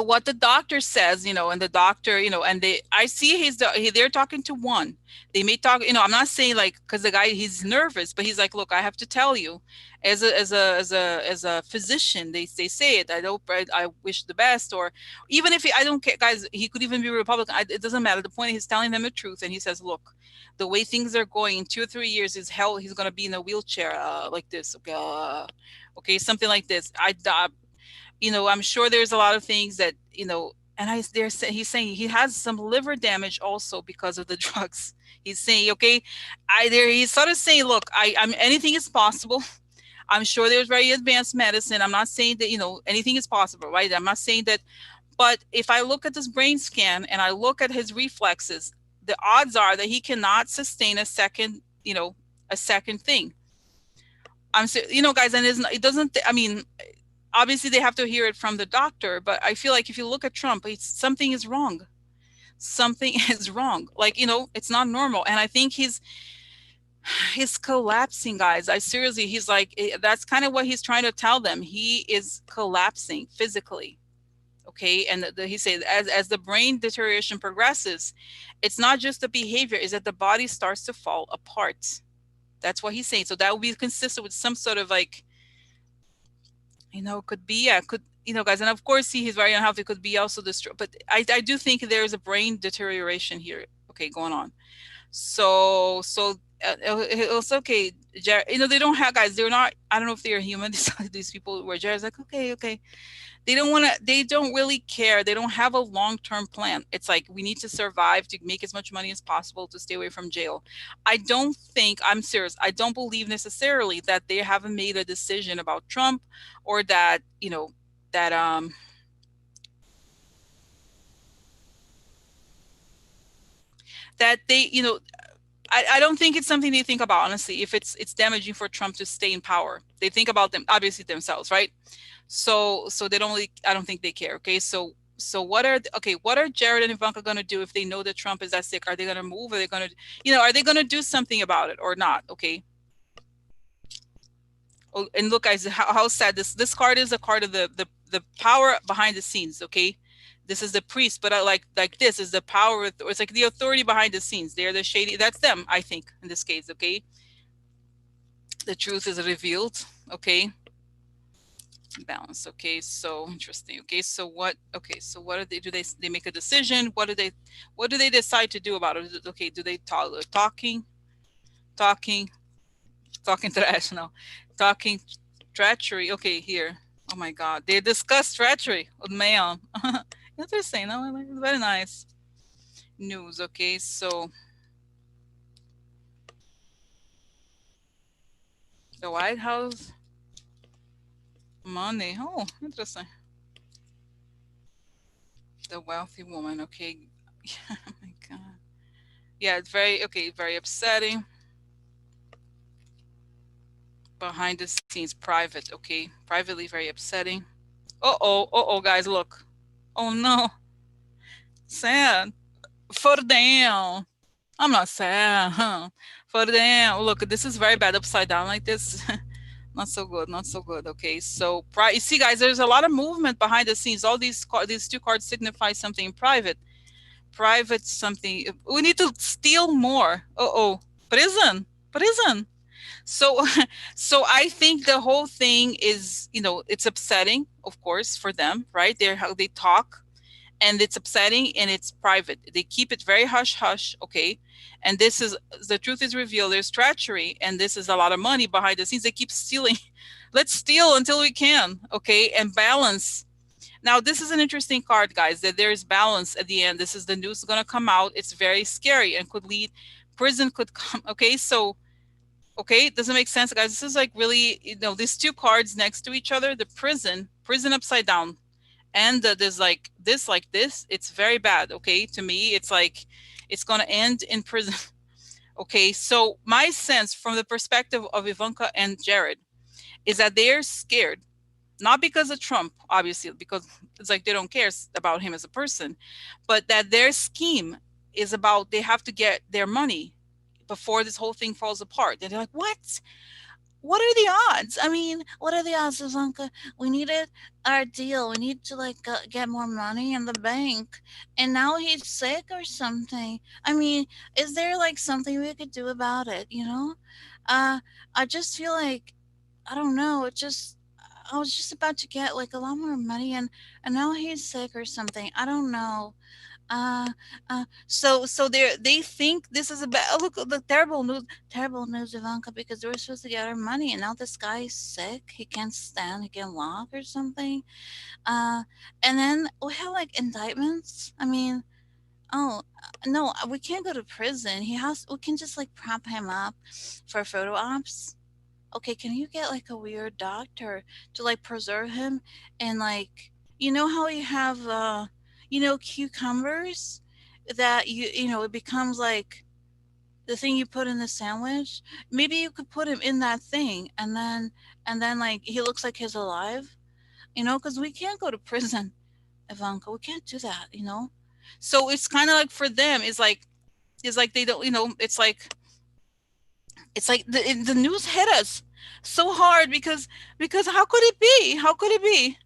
Speaker 1: what the doctor says, and the doctor, and I see they're talking to one. They may talk, I'm not saying like, because the guy, he's nervous, but he's like, look, I have to tell you, as a physician, they say it. I wish the best, or even if I don't care, guys, he could even be Republican. It doesn't matter. The point is, he's telling them the truth, and he says, look, the way things are going, in 2 or 3 years, is hell. He's gonna be in a wheelchair, like this. Okay, okay, something like this. I'm sure there's a lot of things that, and he's saying he has some liver damage also because of the drugs. He's saying, okay, he's sort of saying, look, I'm anything is possible. I'm sure there's very advanced medicine. I'm not saying that, anything is possible, right? I'm not saying that, but if I look at this brain scan and I look at his reflexes, the odds are that he cannot sustain a second thing. guys, and it doesn't. I mean, obviously they have to hear it from the doctor, but I feel like if you look at Trump, something is wrong. Something is wrong. Like, it's not normal. And I think he's collapsing, guys. I seriously, he's like, that's kind of what he's trying to tell them. He is collapsing physically. Okay. And he said, as the brain deterioration progresses, it's not just the behavior, is that the body starts to fall apart. That's what he's saying. So that would be consistent with some sort of like, could be, yeah, could, guys. And of course, he's very unhealthy. Could be also the stroke, but I do think there's a brain deterioration here. Okay, going on. So it's okay. They don't have, guys. They're not. I don't know if they're human. These people where Jared's like, okay. They don't want to. They don't really care. They don't have a long-term plan. It's like, we need to survive to make as much money as possible to stay away from jail. I don't think. I'm serious. I don't believe necessarily that they haven't made a decision about Trump, or that that that they I don't think it's something they think about, honestly. If it's damaging for Trump to stay in power, they think about them, obviously, themselves, right? So they don't really. I don't think they care. Okay, so what are Jared and Ivanka going to do if they know that Trump is that sick? Are they going to move? Are they going to, are they going to do something about it or not? Okay. Oh, and look, guys, how sad this card is. A card of the power behind the scenes. Okay, this is the priest, but like this is the power. It's like the authority behind the scenes. They're the shady. That's them, I think, in this case. Okay, the truth is revealed. Okay, balance. Okay, so interesting. Okay, so what? Okay, so what do they do? They make a decision. What do they decide to do about it? Okay, do they talking talking trash? No, talking treachery. Okay, here. Oh my God, they discuss treachery with Mayon. Interesting. No, very nice news. Okay, so the White House, money. Oh, interesting. The wealthy woman. Okay. Oh my God. Yeah, it's very upsetting. Behind the scenes, private. Okay, privately very upsetting. Guys, look. Oh no, sad for them. I'm not sad, huh? For them. Look, this is very bad. Upside down like this. Not so good. Not so good. Okay, so you see, guys, there's a lot of movement behind the scenes. All these two cards signify something private. Private something. We need to steal more. Prison. So so I think the whole thing is, it's upsetting, of course, for them, right? They're how they talk, and it's upsetting, and it's private. They keep it very hush hush. Okay, and this is, the truth is revealed. There's treachery, and this is a lot of money behind the scenes. They keep stealing. Let's steal until we can. Okay, and balance. Now this is an interesting card, guys, that there's balance at the end. This is the news going to come out. It's very scary and could lead, prison could come. Okay, so okay, does it make sense, guys? This is like really, these two cards next to each other, the prison upside down, and there's like this. It's very bad. Okay, to me, it's like it's gonna end in prison. Okay, so my sense from the perspective of Ivanka and Jared is that they're scared, not because of Trump, obviously, because it's like they don't care about him as a person, but that their scheme is about, they have to get their money before this whole thing falls apart. And they're like, what are the odds? I mean, what are the odds, Ivanka? We needed our deal. We need to like get more money in the bank, and now he's sick or something. I mean, is there like something we could do about it? I just feel like, I don't know. I was just about to get like a lot more money, and now he's sick or something. I don't know. Uh, so they think this is a bad. Oh, look, terrible news, Ivanka, because they were supposed to get our money, and now this guy is sick. He can't stand. He can walk or something. Uh, and then we have like indictments. I mean, oh no, we can't go to prison. We can just like prop him up for photo ops. Okay, can you get like a weird doctor to like preserve him, and like, how you have cucumbers that it becomes like,
Speaker 2: the thing you put in the sandwich. Maybe you could put him in that thing, and then like he looks like he's alive, you know, because we can't go to prison, Ivanka. We can't do that, you know. So it's kind of like for them, it's like they don't, you know, it's like the news hit us so hard because how could it be? How could it be?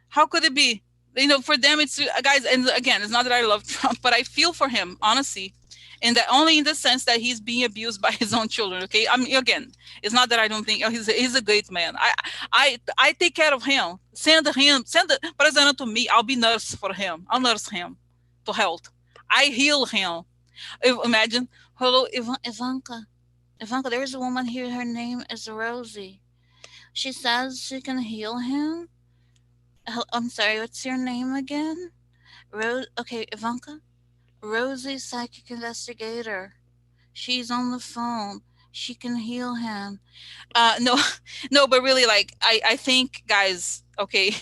Speaker 2: How could it be? You know, for them, it's guys. And again, it's not that I love Trump, but I feel for him, honestly, and that only in the sense that he's being abused by his own children. Okay, I mean, again, it's not that I don't think, oh, he's a great man. I take care of him. Send the president to me. I'll be nurse for him. I'll nurse him to health. I heal him. Imagine, hello, Ivanka. Ivanka, there's a woman here. Her name is Rosie. She says she can heal him. I'm sorry, what's your name again? Rose. Okay, Ivanka. Rosie, psychic investigator. She's on the phone. She can heal him. No, no, but really, like, I think, guys, okay,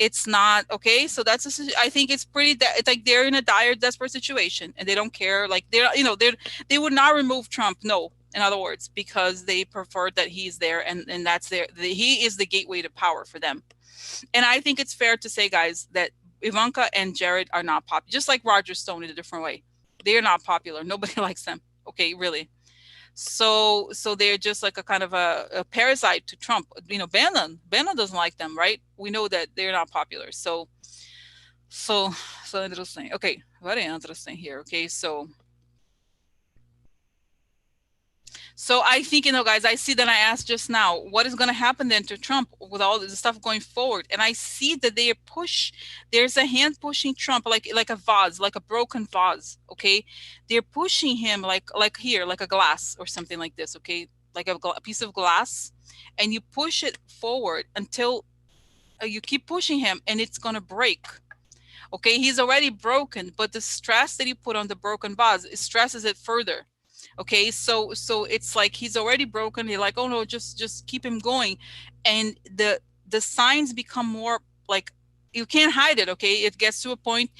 Speaker 2: it's not okay. So I think it's it's like they're in a dire, desperate situation, and they don't care. Like they would not remove Trump. No, in other words, because they prefer that he's there, and that's he is the gateway to power for them. And I think it's fair to say, guys, that Ivanka and Jared are not popular, just like Roger Stone in a different way. They are not popular. Nobody likes them. Okay, really. So they're just like a kind of a parasite to Trump. You know, Bannon doesn't like them, right? We know that they're not popular. So so interesting. Okay, very interesting here. Okay, so I think, guys, I see that I asked just now, what is going to happen then to Trump with all this stuff going forward? And I see that there's a hand pushing Trump like a vase, like a broken vase. Okay, they're pushing him like here, like a glass or something like this. Okay, like a piece of glass, and you push it forward until you keep pushing him, and it's going to break. Okay, he's already broken, but the stress that you put on the broken vase, it stresses it further. Okay, so it's like he's already broken. You're like, oh no, just keep him going. And the signs become more like, you can't hide it. Okay, it gets to a point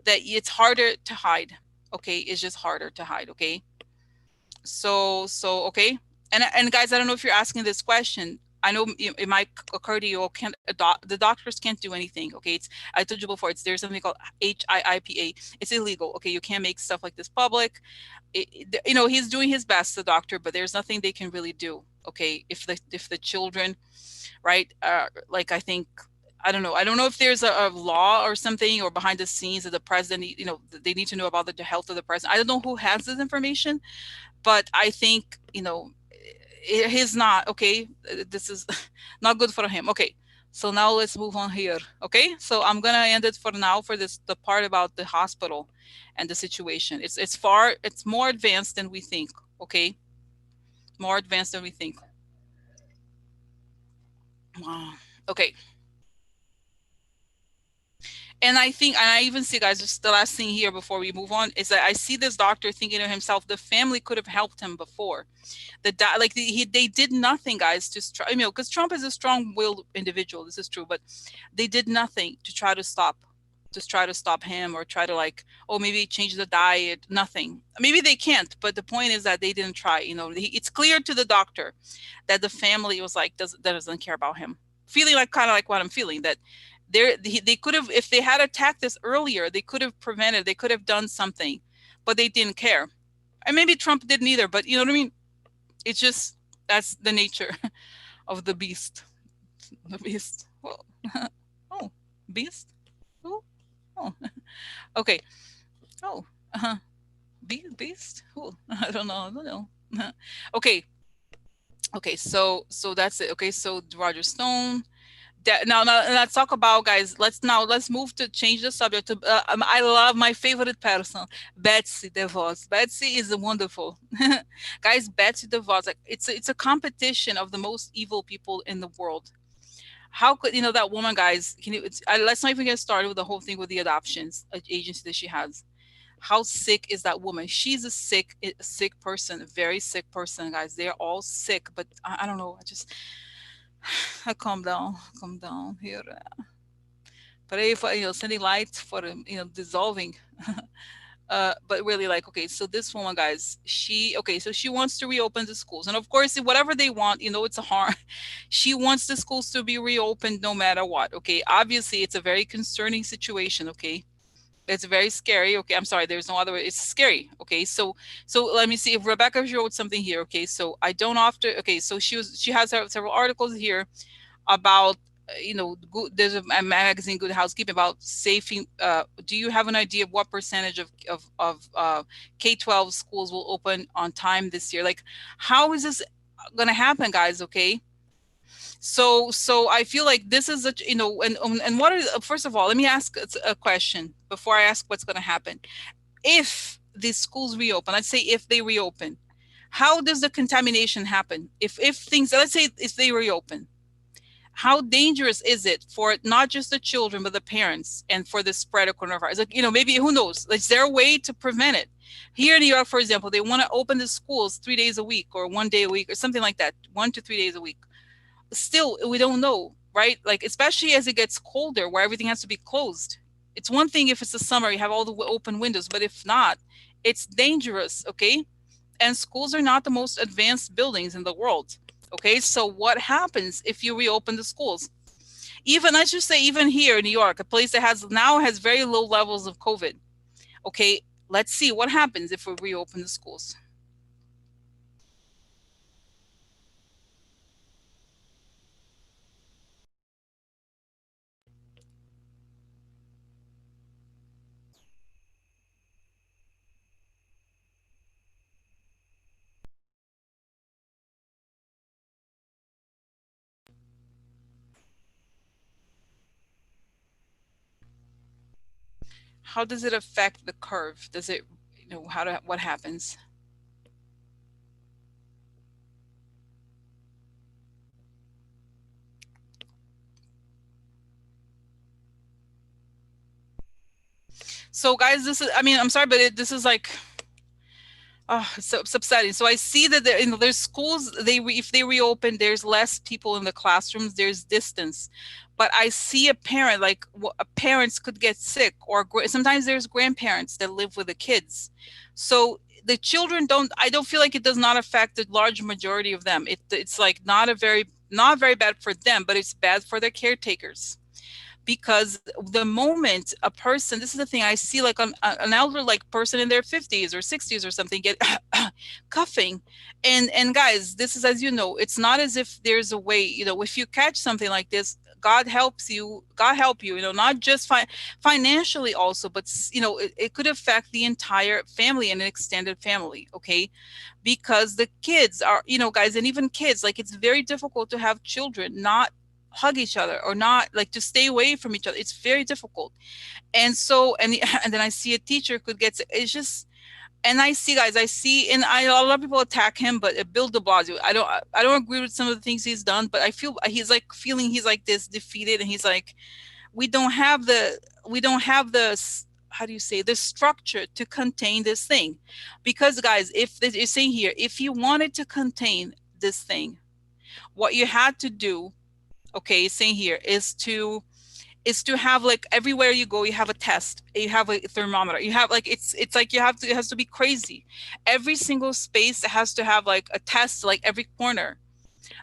Speaker 2: that it's harder to hide. Okay, it's just harder to hide. Okay, so okay. And guys, I don't know if you're asking this question. I know it might occur to you, oh, can't the doctors can't do anything. Okay, it's, I told you before, it's, there's something called HIIPA. It's illegal. Okay, you can't make stuff like this public. He's doing his best, the doctor, but there's nothing they can really do. Okay, if the children, right, like, I think, I don't know if there's a law or something, or behind the scenes that the president, they need to know about the health of the president. I don't know who has this information, but I think, he's not okay. This is not good for him. Okay, so now let's move on here. Okay, so I'm gonna end it for now for this, the part about the hospital and the situation. It's more advanced than we think. Okay, more advanced than we think. Wow. Okay. And I think, and I even see, guys, just the last thing here before we move on is that I see this doctor thinking to himself, the family could have helped him before. They did nothing, guys, to try, because Trump is a strong-willed individual. This is true, but they did nothing to try to stop, him, or try to, like, oh, maybe change the diet. Nothing. Maybe they can't, but the point is that they didn't try. It's clear to the doctor that the family was like, doesn't care about him. Feeling like, kind of like what I'm feeling, that they could have, if they had attacked this earlier, they could have prevented, they could have done something, but they didn't care. And maybe Trump didn't either, but you know what I mean? It's just, that's the nature of the beast. The beast. Well, oh, beast. Oh, oh, okay. Oh, beast. Oh, I don't know. I don't know. Okay, okay. So that's it. Okay, so Roger Stone. Now let's talk about, guys. Let's move to change the subject. I love my favorite person, Betsy DeVos. Betsy is wonderful, guys. Betsy DeVos, like, it's a competition of the most evil people in the world. How could that woman, guys? Let's not even get started with the whole thing with the adoptions agency that she has. How sick is that woman? She's a sick person, a very sick person, guys. They're all sick, but I don't know. I just calm down here. Pray for, sending light for dissolving. But really, like, okay, so this woman, guys, so she wants to reopen the schools, and of course, whatever they want, it's a harm. She wants the schools to be reopened no matter what. Okay, obviously, it's a very concerning situation. Okay, it's very scary. Okay, I'm sorry, there's no other way. It's scary. Okay, so let me see if Rebecca wrote something here. Okay, so I don't often. Okay, so she has several articles here about there's a magazine, Good Housekeeping, about saving. Do you have an idea of what percentage of K-12 schools will open on time this year? Like, how is this gonna happen, guys? Okay, so I feel like this is and what is, first of all, let me ask a question before I ask what's gonna happen. If the schools reopen, let's say if they reopen, how does the contamination happen? If things, let's say if they reopen, how dangerous is it for not just the children but the parents, and for the spread of coronavirus? Like, maybe, who knows, is there a way to prevent it? Here in New York, for example, they want to open the schools 3 days a week or 1 day a week or something like that, 1 to 3 days a week. Still, we don't know, right? Like, especially as it gets colder where everything has to be closed. It's one thing if it's the summer, you have all the open windows, but if not, it's dangerous. Okay, and schools are not the most advanced buildings in the world. Okay, so what happens if you reopen the schools? Even, let's just say, even here in New York, a place that has very low levels of COVID. Okay, let's see what happens if we reopen the schools. How does it affect the curve? Does it, what happens? So, guys, this is, I mean, I'm sorry, but this is like, oh, it's upsetting. So I see that there's schools, if they reopen, there's less people in the classrooms, there's distance. But I see a parent, like, parents could get sick, or sometimes there's grandparents that live with the kids. So the children I don't feel like it does not affect the large majority of them. It's like not very bad for them, but it's bad for their caretakers. Because the moment a person, this is the thing I see, like an elder, like person in their 50s or 60s or something, get coughing, and guys, this is, as you know, it's not as if there's a way, if you catch something like this, God helps you, God help you, not just financially also, but it could affect the entire family and an extended family. Okay, because the kids are, guys, and even kids, like, it's very difficult to have children not hug each other, or not, like, to stay away from each other. It's very difficult. And so, and then I see a teacher could get, it's just, and I see, guys, and a lot of people attack him, but Bill de Blasio, I don't agree with some of the things he's done, but I feel he's like this defeated, and he's like, we don't have the how do you say, the structure to contain this thing. Because, guys, if you're saying here, if you wanted to contain this thing, what you had to do, okay, saying here, is to have, like, everywhere you go, you have a test, you have a thermometer, you have, like, it's like you have to, it has to be crazy. Every single space has to have, like, a test, like every corner.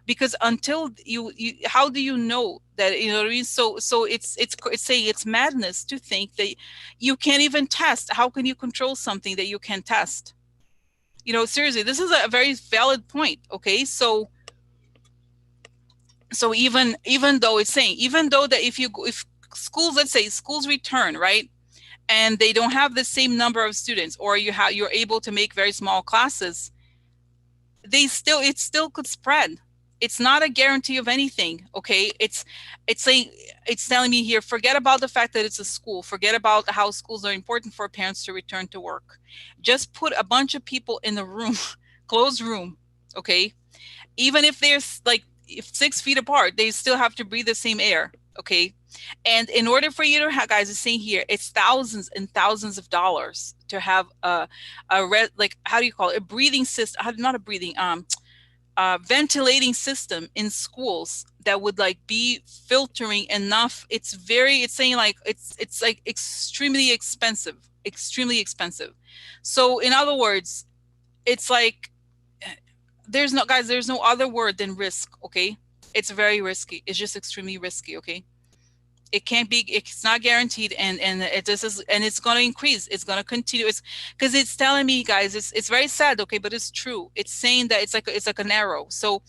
Speaker 2: Because until you how do you know that, what I mean? So it's saying it's madness to think that you can't even test. How can you control something that you can test? Seriously, this is a very valid point. Okay, so even though it's saying, even though that if schools, let's say schools return, right, and they don't have the same number of students, or you're able to make very small classes, it still could spread. It's not a guarantee of anything. Okay, it's saying, it's telling me here, forget about the fact that it's a school, forget about how schools are important for parents to return to work. Just put a bunch of people in the room, closed room. Okay, even if they're, like, if 6 feet apart, they still have to breathe the same air. Okay, and in order for you to have, guys, it's saying here, it's thousands and thousands of dollars to have like, how do you call it, a breathing system, not a breathing, ventilating system in schools that would, like, be filtering enough. It's saying, like, it's like extremely expensive. extremely expensive. So in other words, it's like, there's no, guys, there's no other word than risk. Okay, it's very risky. It's just extremely risky. Okay, it can't be, it's not guaranteed, and it, this is, and it's going to increase, it's going to continue. It's because it's telling me, guys, it's very sad, okay, but it's true. It's saying that it's like an arrow. So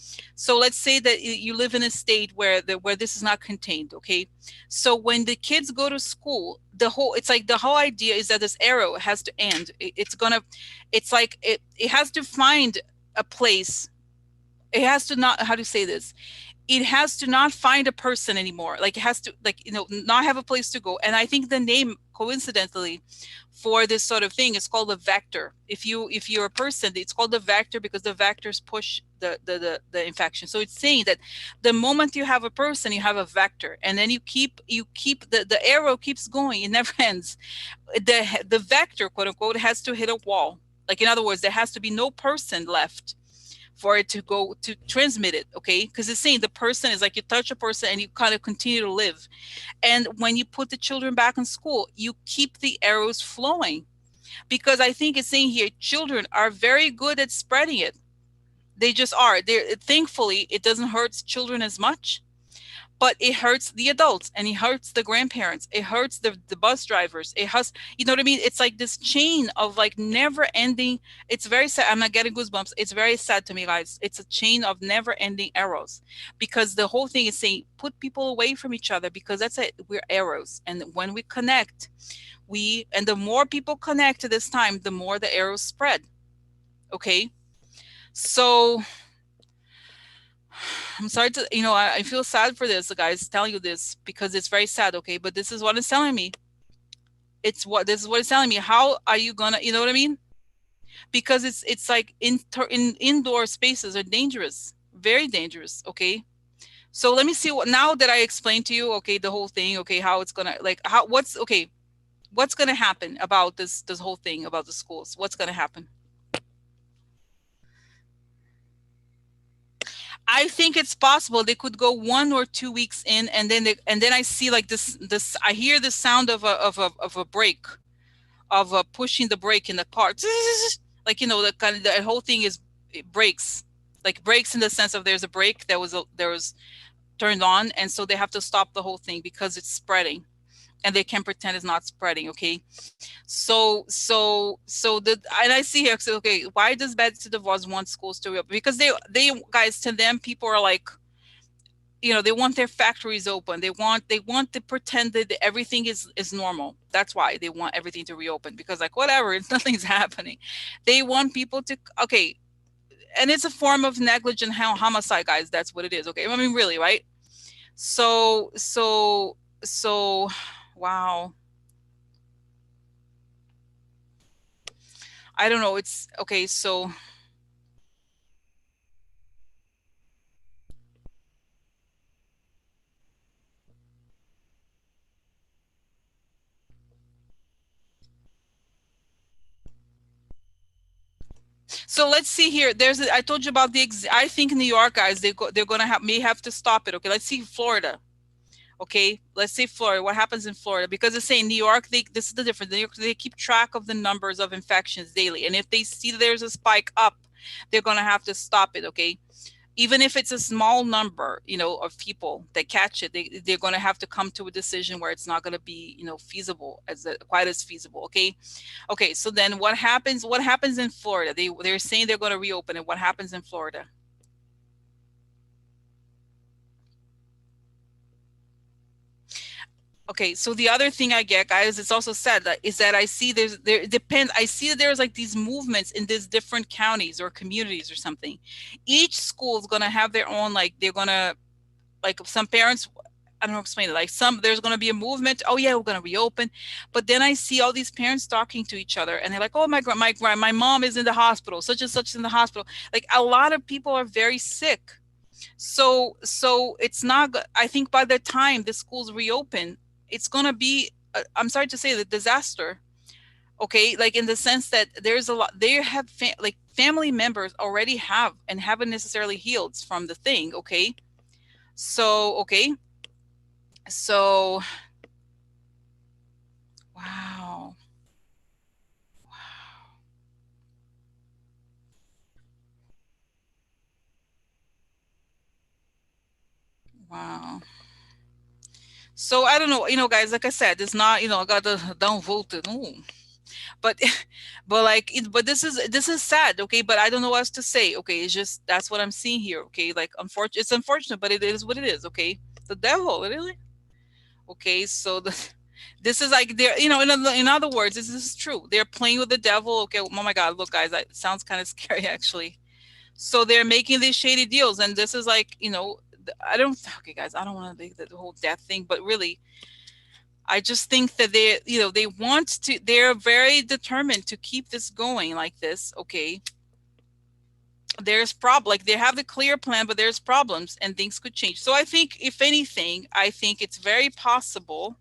Speaker 2: let's say that you live in a state where where this is not contained, okay. So when the kids go to school, the whole, it's like the whole idea is that this arrow has to end. It's gonna, it's like it has to find a place. It has to, not, how to say this, it has to not find a person anymore. Like it has to, like, you know, not have a place to go. And I think the name, coincidentally, for this sort of thing is called a vector. If you're a person, it's called a vector because the vectors push the infection. So it's saying that the moment you have a person, you have a vector, and then you keep the arrow keeps going, it never ends. The vector, quote unquote, has to hit a wall. Like, in other words, there has to be no person left for it to go to transmit it, okay? Because it's saying the person is like, you touch a person and you kind of continue to live. And when you put the children back in school, you keep the arrows flowing, because I think it's saying here, children are very good at spreading it. They just are. They're, thankfully, it doesn't hurt children as much, but it hurts the adults, and it hurts the grandparents, it hurts the bus drivers, it has, you know what I mean? It's like this chain of like never ending. It's very sad. I'm not getting goosebumps. It's very sad to me, guys. It's a chain of never ending arrows, because the whole thing is saying put people away from each other, because that's it, we're arrows. And when we connect, and the more people connect to this time, the more the arrows spread. Okay, so I'm sorry to, you know, I feel sad for this, guys, telling you this, because it's very sad, okay? But this is what it's telling me. This is what it's telling me. How are you gonna, you know what I mean? Because it's like in indoor spaces are dangerous, very dangerous, okay? So let me see what, now that I explained to you, okay, the whole thing, okay, how it's gonna, like, how, what's, okay, what's gonna happen about this whole thing about the schools? What's gonna happen? I think it's possible they could go 1 or 2 weeks in, and then I see like this. I hear the sound of a brake, of pushing the brake in the car, like, you know, the kind of, the whole thing is, it breaks, like breaks in the sense of there's a brake that was turned on, and so they have to stop the whole thing because it's spreading, and they can't pretend it's not spreading. Okay, so the, and I see here, so, okay, why does Betsy DeVos want schools to reopen? Because they guys, to them, people are like, you know, they want their factories open. They want to pretend that everything is normal. That's why they want everything to reopen, because like, whatever, nothing's happening. They want people to, okay, and it's a form of negligent homicide, guys. That's what it is. Okay, I mean, really, right? So wow, I don't know. It's okay. So let's see here. I told you about I think New York, guys, they're gonna may have to stop it. Okay, let's see Florida. Okay, let's say Florida. What happens in Florida? Because it's saying New York, this is the difference. New York, they keep track of the numbers of infections daily, and if they see there's a spike up, they're gonna have to stop it. Okay, even if it's a small number, you know, of people that catch it, they're going to have to come to a decision where it's not going to be, you know, feasible, quite as feasible. Okay, so then what happens in Florida? They're saying they're going to reopen it. What happens in Florida? Okay, so the other thing I get, guys, it's also sad, is that I see I see that there's like these movements in these different counties or communities or something. Each school is going to have their own, like, they're going to, like, some parents, I don't know, explain it, like, there's going to be a movement, oh yeah, we're going to reopen, but then I see all these parents talking to each other, and they're like, oh, my mom is in the hospital, such and such is in the hospital. Like, a lot of people are very sick. So it's not, I think by the time the schools reopen, it's going to be, I'm sorry to say, the disaster. Okay, like, in the sense that there's a lot, they have like family members already have and haven't necessarily healed from the thing. Okay, okay, so wow. So I don't know, guys, like I said, it's not, I got the downvoted. No. But but like but this is sad, okay? But I don't know what else to say, okay? It's just that's what I'm seeing here, okay? Like it's unfortunate, but it is what it is, okay? The devil, really? Okay, so this is like they're, in other words, this is true. They're playing with the devil. Okay, oh my God, look, guys, it sounds kind of scary, actually. So they're making these shady deals, and this is like, I don't. Okay, guys, I don't want to make the whole death thing, but really, I just think that they want to. They're very determined to keep this going like this. Okay, there's like they have the clear plan, but there's problems, and things could change. So I think, if anything, I think it's very possible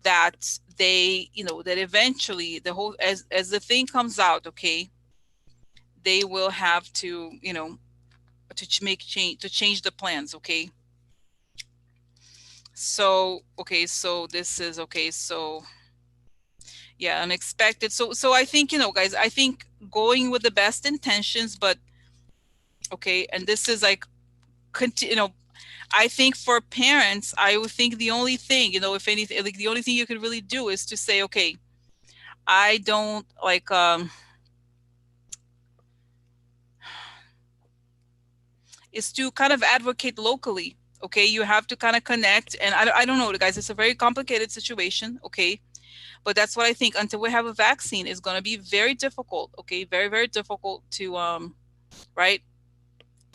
Speaker 2: that that eventually the whole, as the thing comes out, okay, they will have to, to change the plans, okay. So okay, so this is okay, so yeah, unexpected. So I think, guys, I think going with the best intentions, but okay, and this is like, I think for parents, I would think the only thing, if anything, like the only thing you could really do is to say, okay, I don't like is to kind of advocate locally. Okay, you have to kind of connect, and I don't know, guys, it's a very complicated situation, okay, but that's what I think. Until we have a vaccine, is going to be very difficult, okay, very, very difficult to right,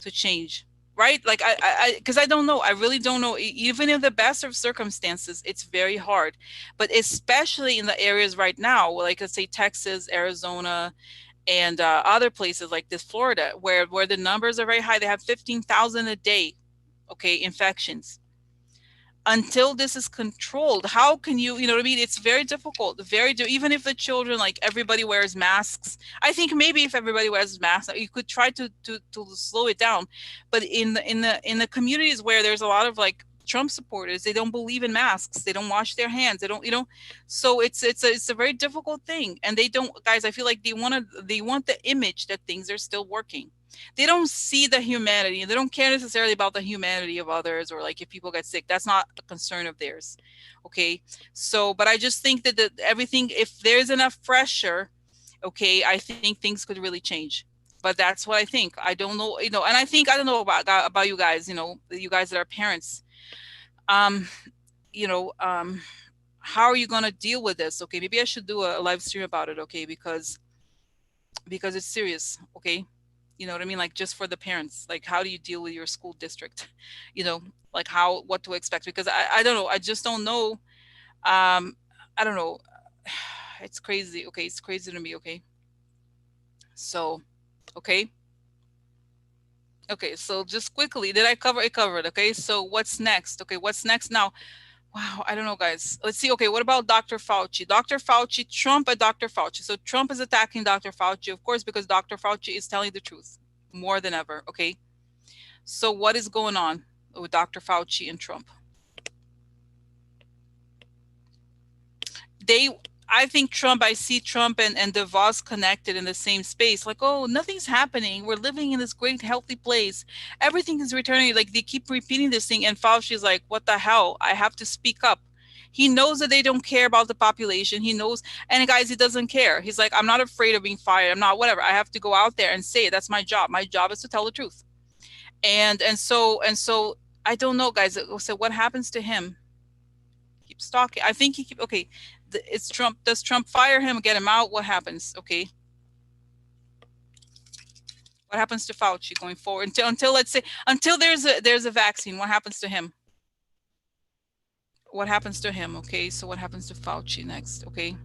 Speaker 2: to change, right, like I because I don't know, I really don't know. Even in the best of circumstances, it's very hard, but especially in the areas right now, like let's say Texas, Arizona, and other places like this Florida, where the numbers are very high. They have 15,000 a day, okay, infections. Until this is controlled, how can you know what I mean? It's very difficult, even if the children, like everybody wears masks. I think maybe if everybody wears masks, you could try to slow it down. But in the communities where there's a lot of like Trump supporters, they don't believe in masks, they don't wash their hands, they don't, so it's a very difficult thing. And they don't, guys, I feel like they want the image that things are still working. They don't see the humanity. They don't care necessarily about the humanity of others, or like if people get sick, that's not a concern of theirs. Okay. So, but I just think that everything, if there's enough pressure, okay, I think things could really change. But that's what I think. I don't know, and I think, I don't know about you guys, you guys that are parents. Um, you know, how are you going to deal with this? Okay, maybe I should do a live stream about it, okay, because it's serious, okay? You know what I mean? Like, just for the parents, like, how do you deal with your school district? You know, like what to expect? Because I don't know. I just don't know. I don't know. It's crazy. Okay, it's crazy to me. Okay, so okay, okay. So just quickly, did I cover it? Covered. Okay, so what's next? Okay, what's next now? Wow, I don't know, guys. Let's see. Okay, what about Dr. Fauci? Dr. Fauci, Trump at Dr. Fauci. So Trump is attacking Dr. Fauci, of course, because Dr. Fauci is telling the truth more than ever. Okay, so what is going on with Dr. Fauci and Trump? They, I think Trump, I see Trump and DeVos connected in the same space. Like, oh, nothing's happening. We're living in this great, healthy place. Everything is returning. Like, they keep repeating this thing. And Fauci's like, what the hell? I have to speak up. He knows that they don't care about the population. He knows, and guys, he doesn't care. He's like, I'm not afraid of being fired. I'm not, whatever. I have to go out there and say it. That's my job. My job is to tell the truth. And so I don't know, guys. So what happens to him? Keeps talking. I think okay. It's Trump. Does Trump fire him, get him out? What happens? Okay. What happens to Fauci going forward until let's say until there's a vaccine? What happens to him? What happens to him? Okay. So what happens to Fauci next? Okay.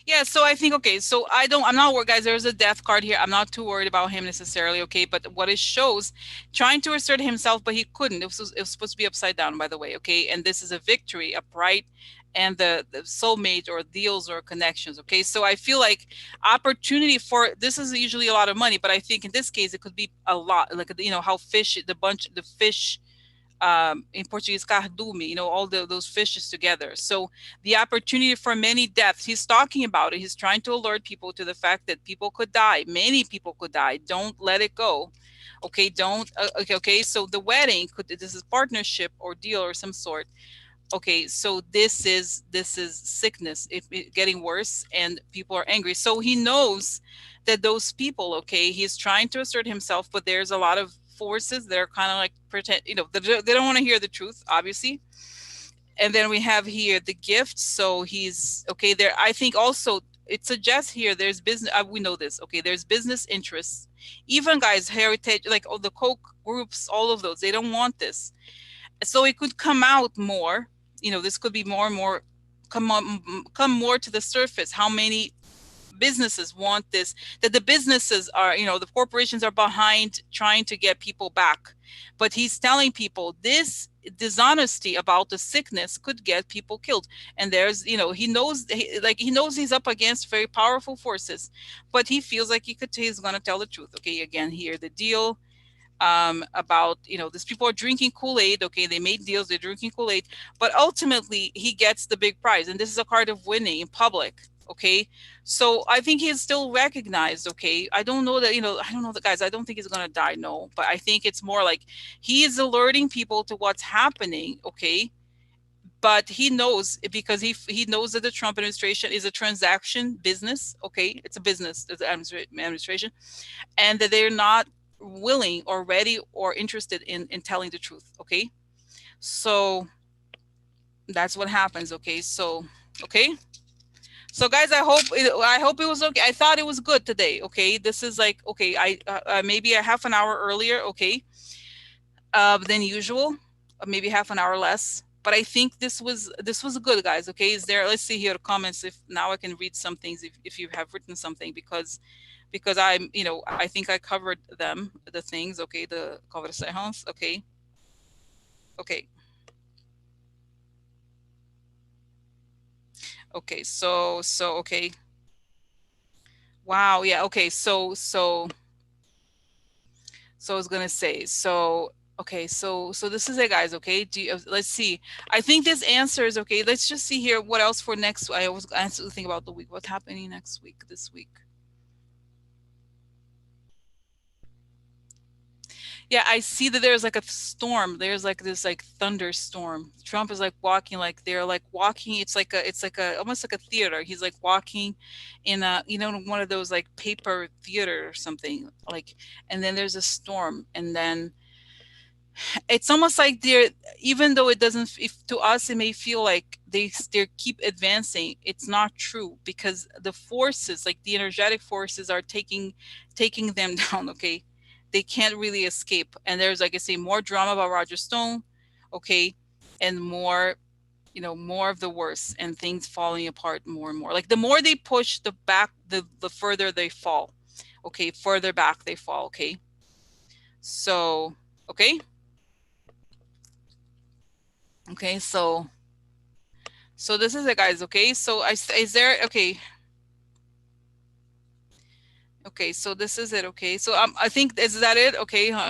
Speaker 2: Yeah, so I think, okay, so I'm not worried, guys. There's a death card here. I'm not too worried about him necessarily, okay? But what it shows, trying to assert himself, but he couldn't. It was supposed to be upside down, by the way, okay? And this is a victory, upright, and the soulmate or deals or connections, okay? So I feel like opportunity for this is usually a lot of money, but I think in this case it could be a lot, like how fish, the fish in Portuguese, cardume, all those fishes together. So the opportunity for many deaths, he's talking about it. He's trying to alert people to the fact that people could die. Many people could die. Don't let it go. Okay, don't. Okay. So the wedding this is partnership or deal or some sort. Okay, so this is sickness, it getting worse, and people are angry. So he knows that those people, okay, he's trying to assert himself, but there's a lot of forces that are kind of like pretend, they don't want to hear the truth, obviously. And then we have here the gift. So he's okay there. I think also it suggests here there's business. We know this. Okay, there's business interests. Even guys, heritage, like all the Koch groups, all of those, they don't want this, so it could come out more. This could be more and more come more to the surface, how many businesses want this, that the businesses are, the corporations are behind trying to get people back. But he's telling people this dishonesty about the sickness could get people killed. And there's, he knows, he knows he's up against very powerful forces, but he feels like he's going to tell the truth. Okay, again here the deal, about, these people are drinking Kool-Aid. Okay, they made deals, they're drinking Kool-Aid, but ultimately he gets the big prize, and this is a card of winning in public. Okay, so I think he's still recognized. Okay, I don't know that, I don't know the guys, I don't think he's gonna die, no, but I think it's more like he is alerting people to what's happening. Okay, but he knows, because he knows that the Trump administration is a transaction business. Okay, it's a business, the administration, and that they're not willing or ready or interested in telling the truth. Okay, so that's what happens. Okay, so okay, so guys, I hope it was okay. I thought it was good today. Okay, this is like, okay, I maybe a half an hour earlier, okay, than usual, maybe half an hour less, but I think this was good, guys. Okay, is there, let's see here comments, if now I can read some things, if you have written something, because I'm, I think I covered them, the things. Okay, the conversations. Okay, okay, okay. So okay. Wow. Yeah. Okay. So I was gonna say, so okay, so this is it, guys. Okay, let's see. I think this answers. Okay, let's just see here what else for next. I was answer the thing about the week. What's happening next week? This week. Yeah, I see that there's like a storm. There's like this like thunderstorm. Trump is like walking, like they're like walking. It's like a almost like a theater. He's like walking in a, one of those like paper theater or something. Like, and then there's a storm, and then it's almost like they're, even though it doesn't, if to us it may feel like they keep advancing, it's not true, because the forces, like the energetic forces, are taking them down. Okay, they can't really escape, and there's, like I say, more drama about Roger Stone. Okay, and more, more of the worst, and things falling apart more and more. Like the more they push the back, the further they fall. Okay, further back they fall. Okay, so okay. Okay, so this is it, guys. Okay, so is there, okay, okay, so this is it. Okay, so I think, is that it? Okay, I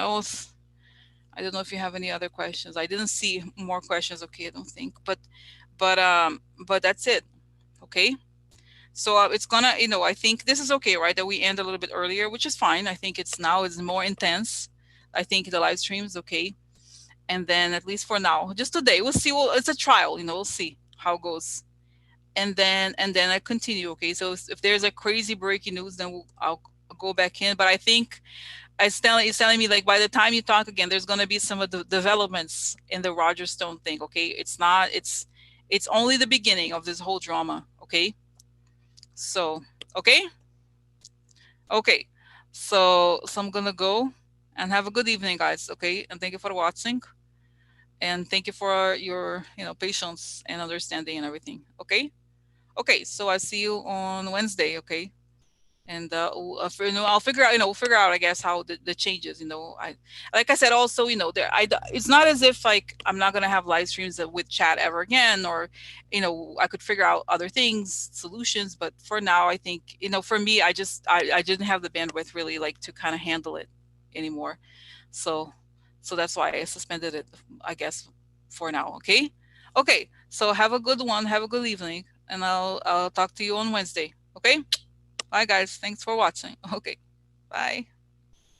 Speaker 2: don't know if you have any other questions. I didn't see more questions. Okay, I don't think, but that's it. Okay, so it's gonna, I think this is okay, right? That we end a little bit earlier, which is fine. I think it's more intense. I think the live streams, okay, and then at least for now, just today, we'll see. Well, it's a trial, we'll see how it goes. And then I continue. Okay, so if there's a crazy breaking news, then I'll go back in. But I think it's telling me, like, by the time you talk again, there's gonna be some of the developments in the Roger Stone thing. Okay, it's only the beginning of this whole drama. Okay, so okay, okay, so I'm gonna go and have a good evening, guys. Okay, and thank you for watching, and thank you for your patience and understanding and everything. Okay. Okay, so I'll see you on Wednesday. Okay. And I'll figure out, we'll figure out, I guess, how the changes, I, like I said, also, it's not as if like I'm not going to have live streams with chat ever again, or, I could figure out other things, solutions. But for now, I think, for me, I didn't have the bandwidth really, like, to kind of handle it anymore. So, that's why I suspended it, I guess, for now. Okay. Okay. So have a good one. Have a good evening, and I'll talk to you on Wednesday. Okay. Bye, guys. Thanks for watching. Okay. Bye.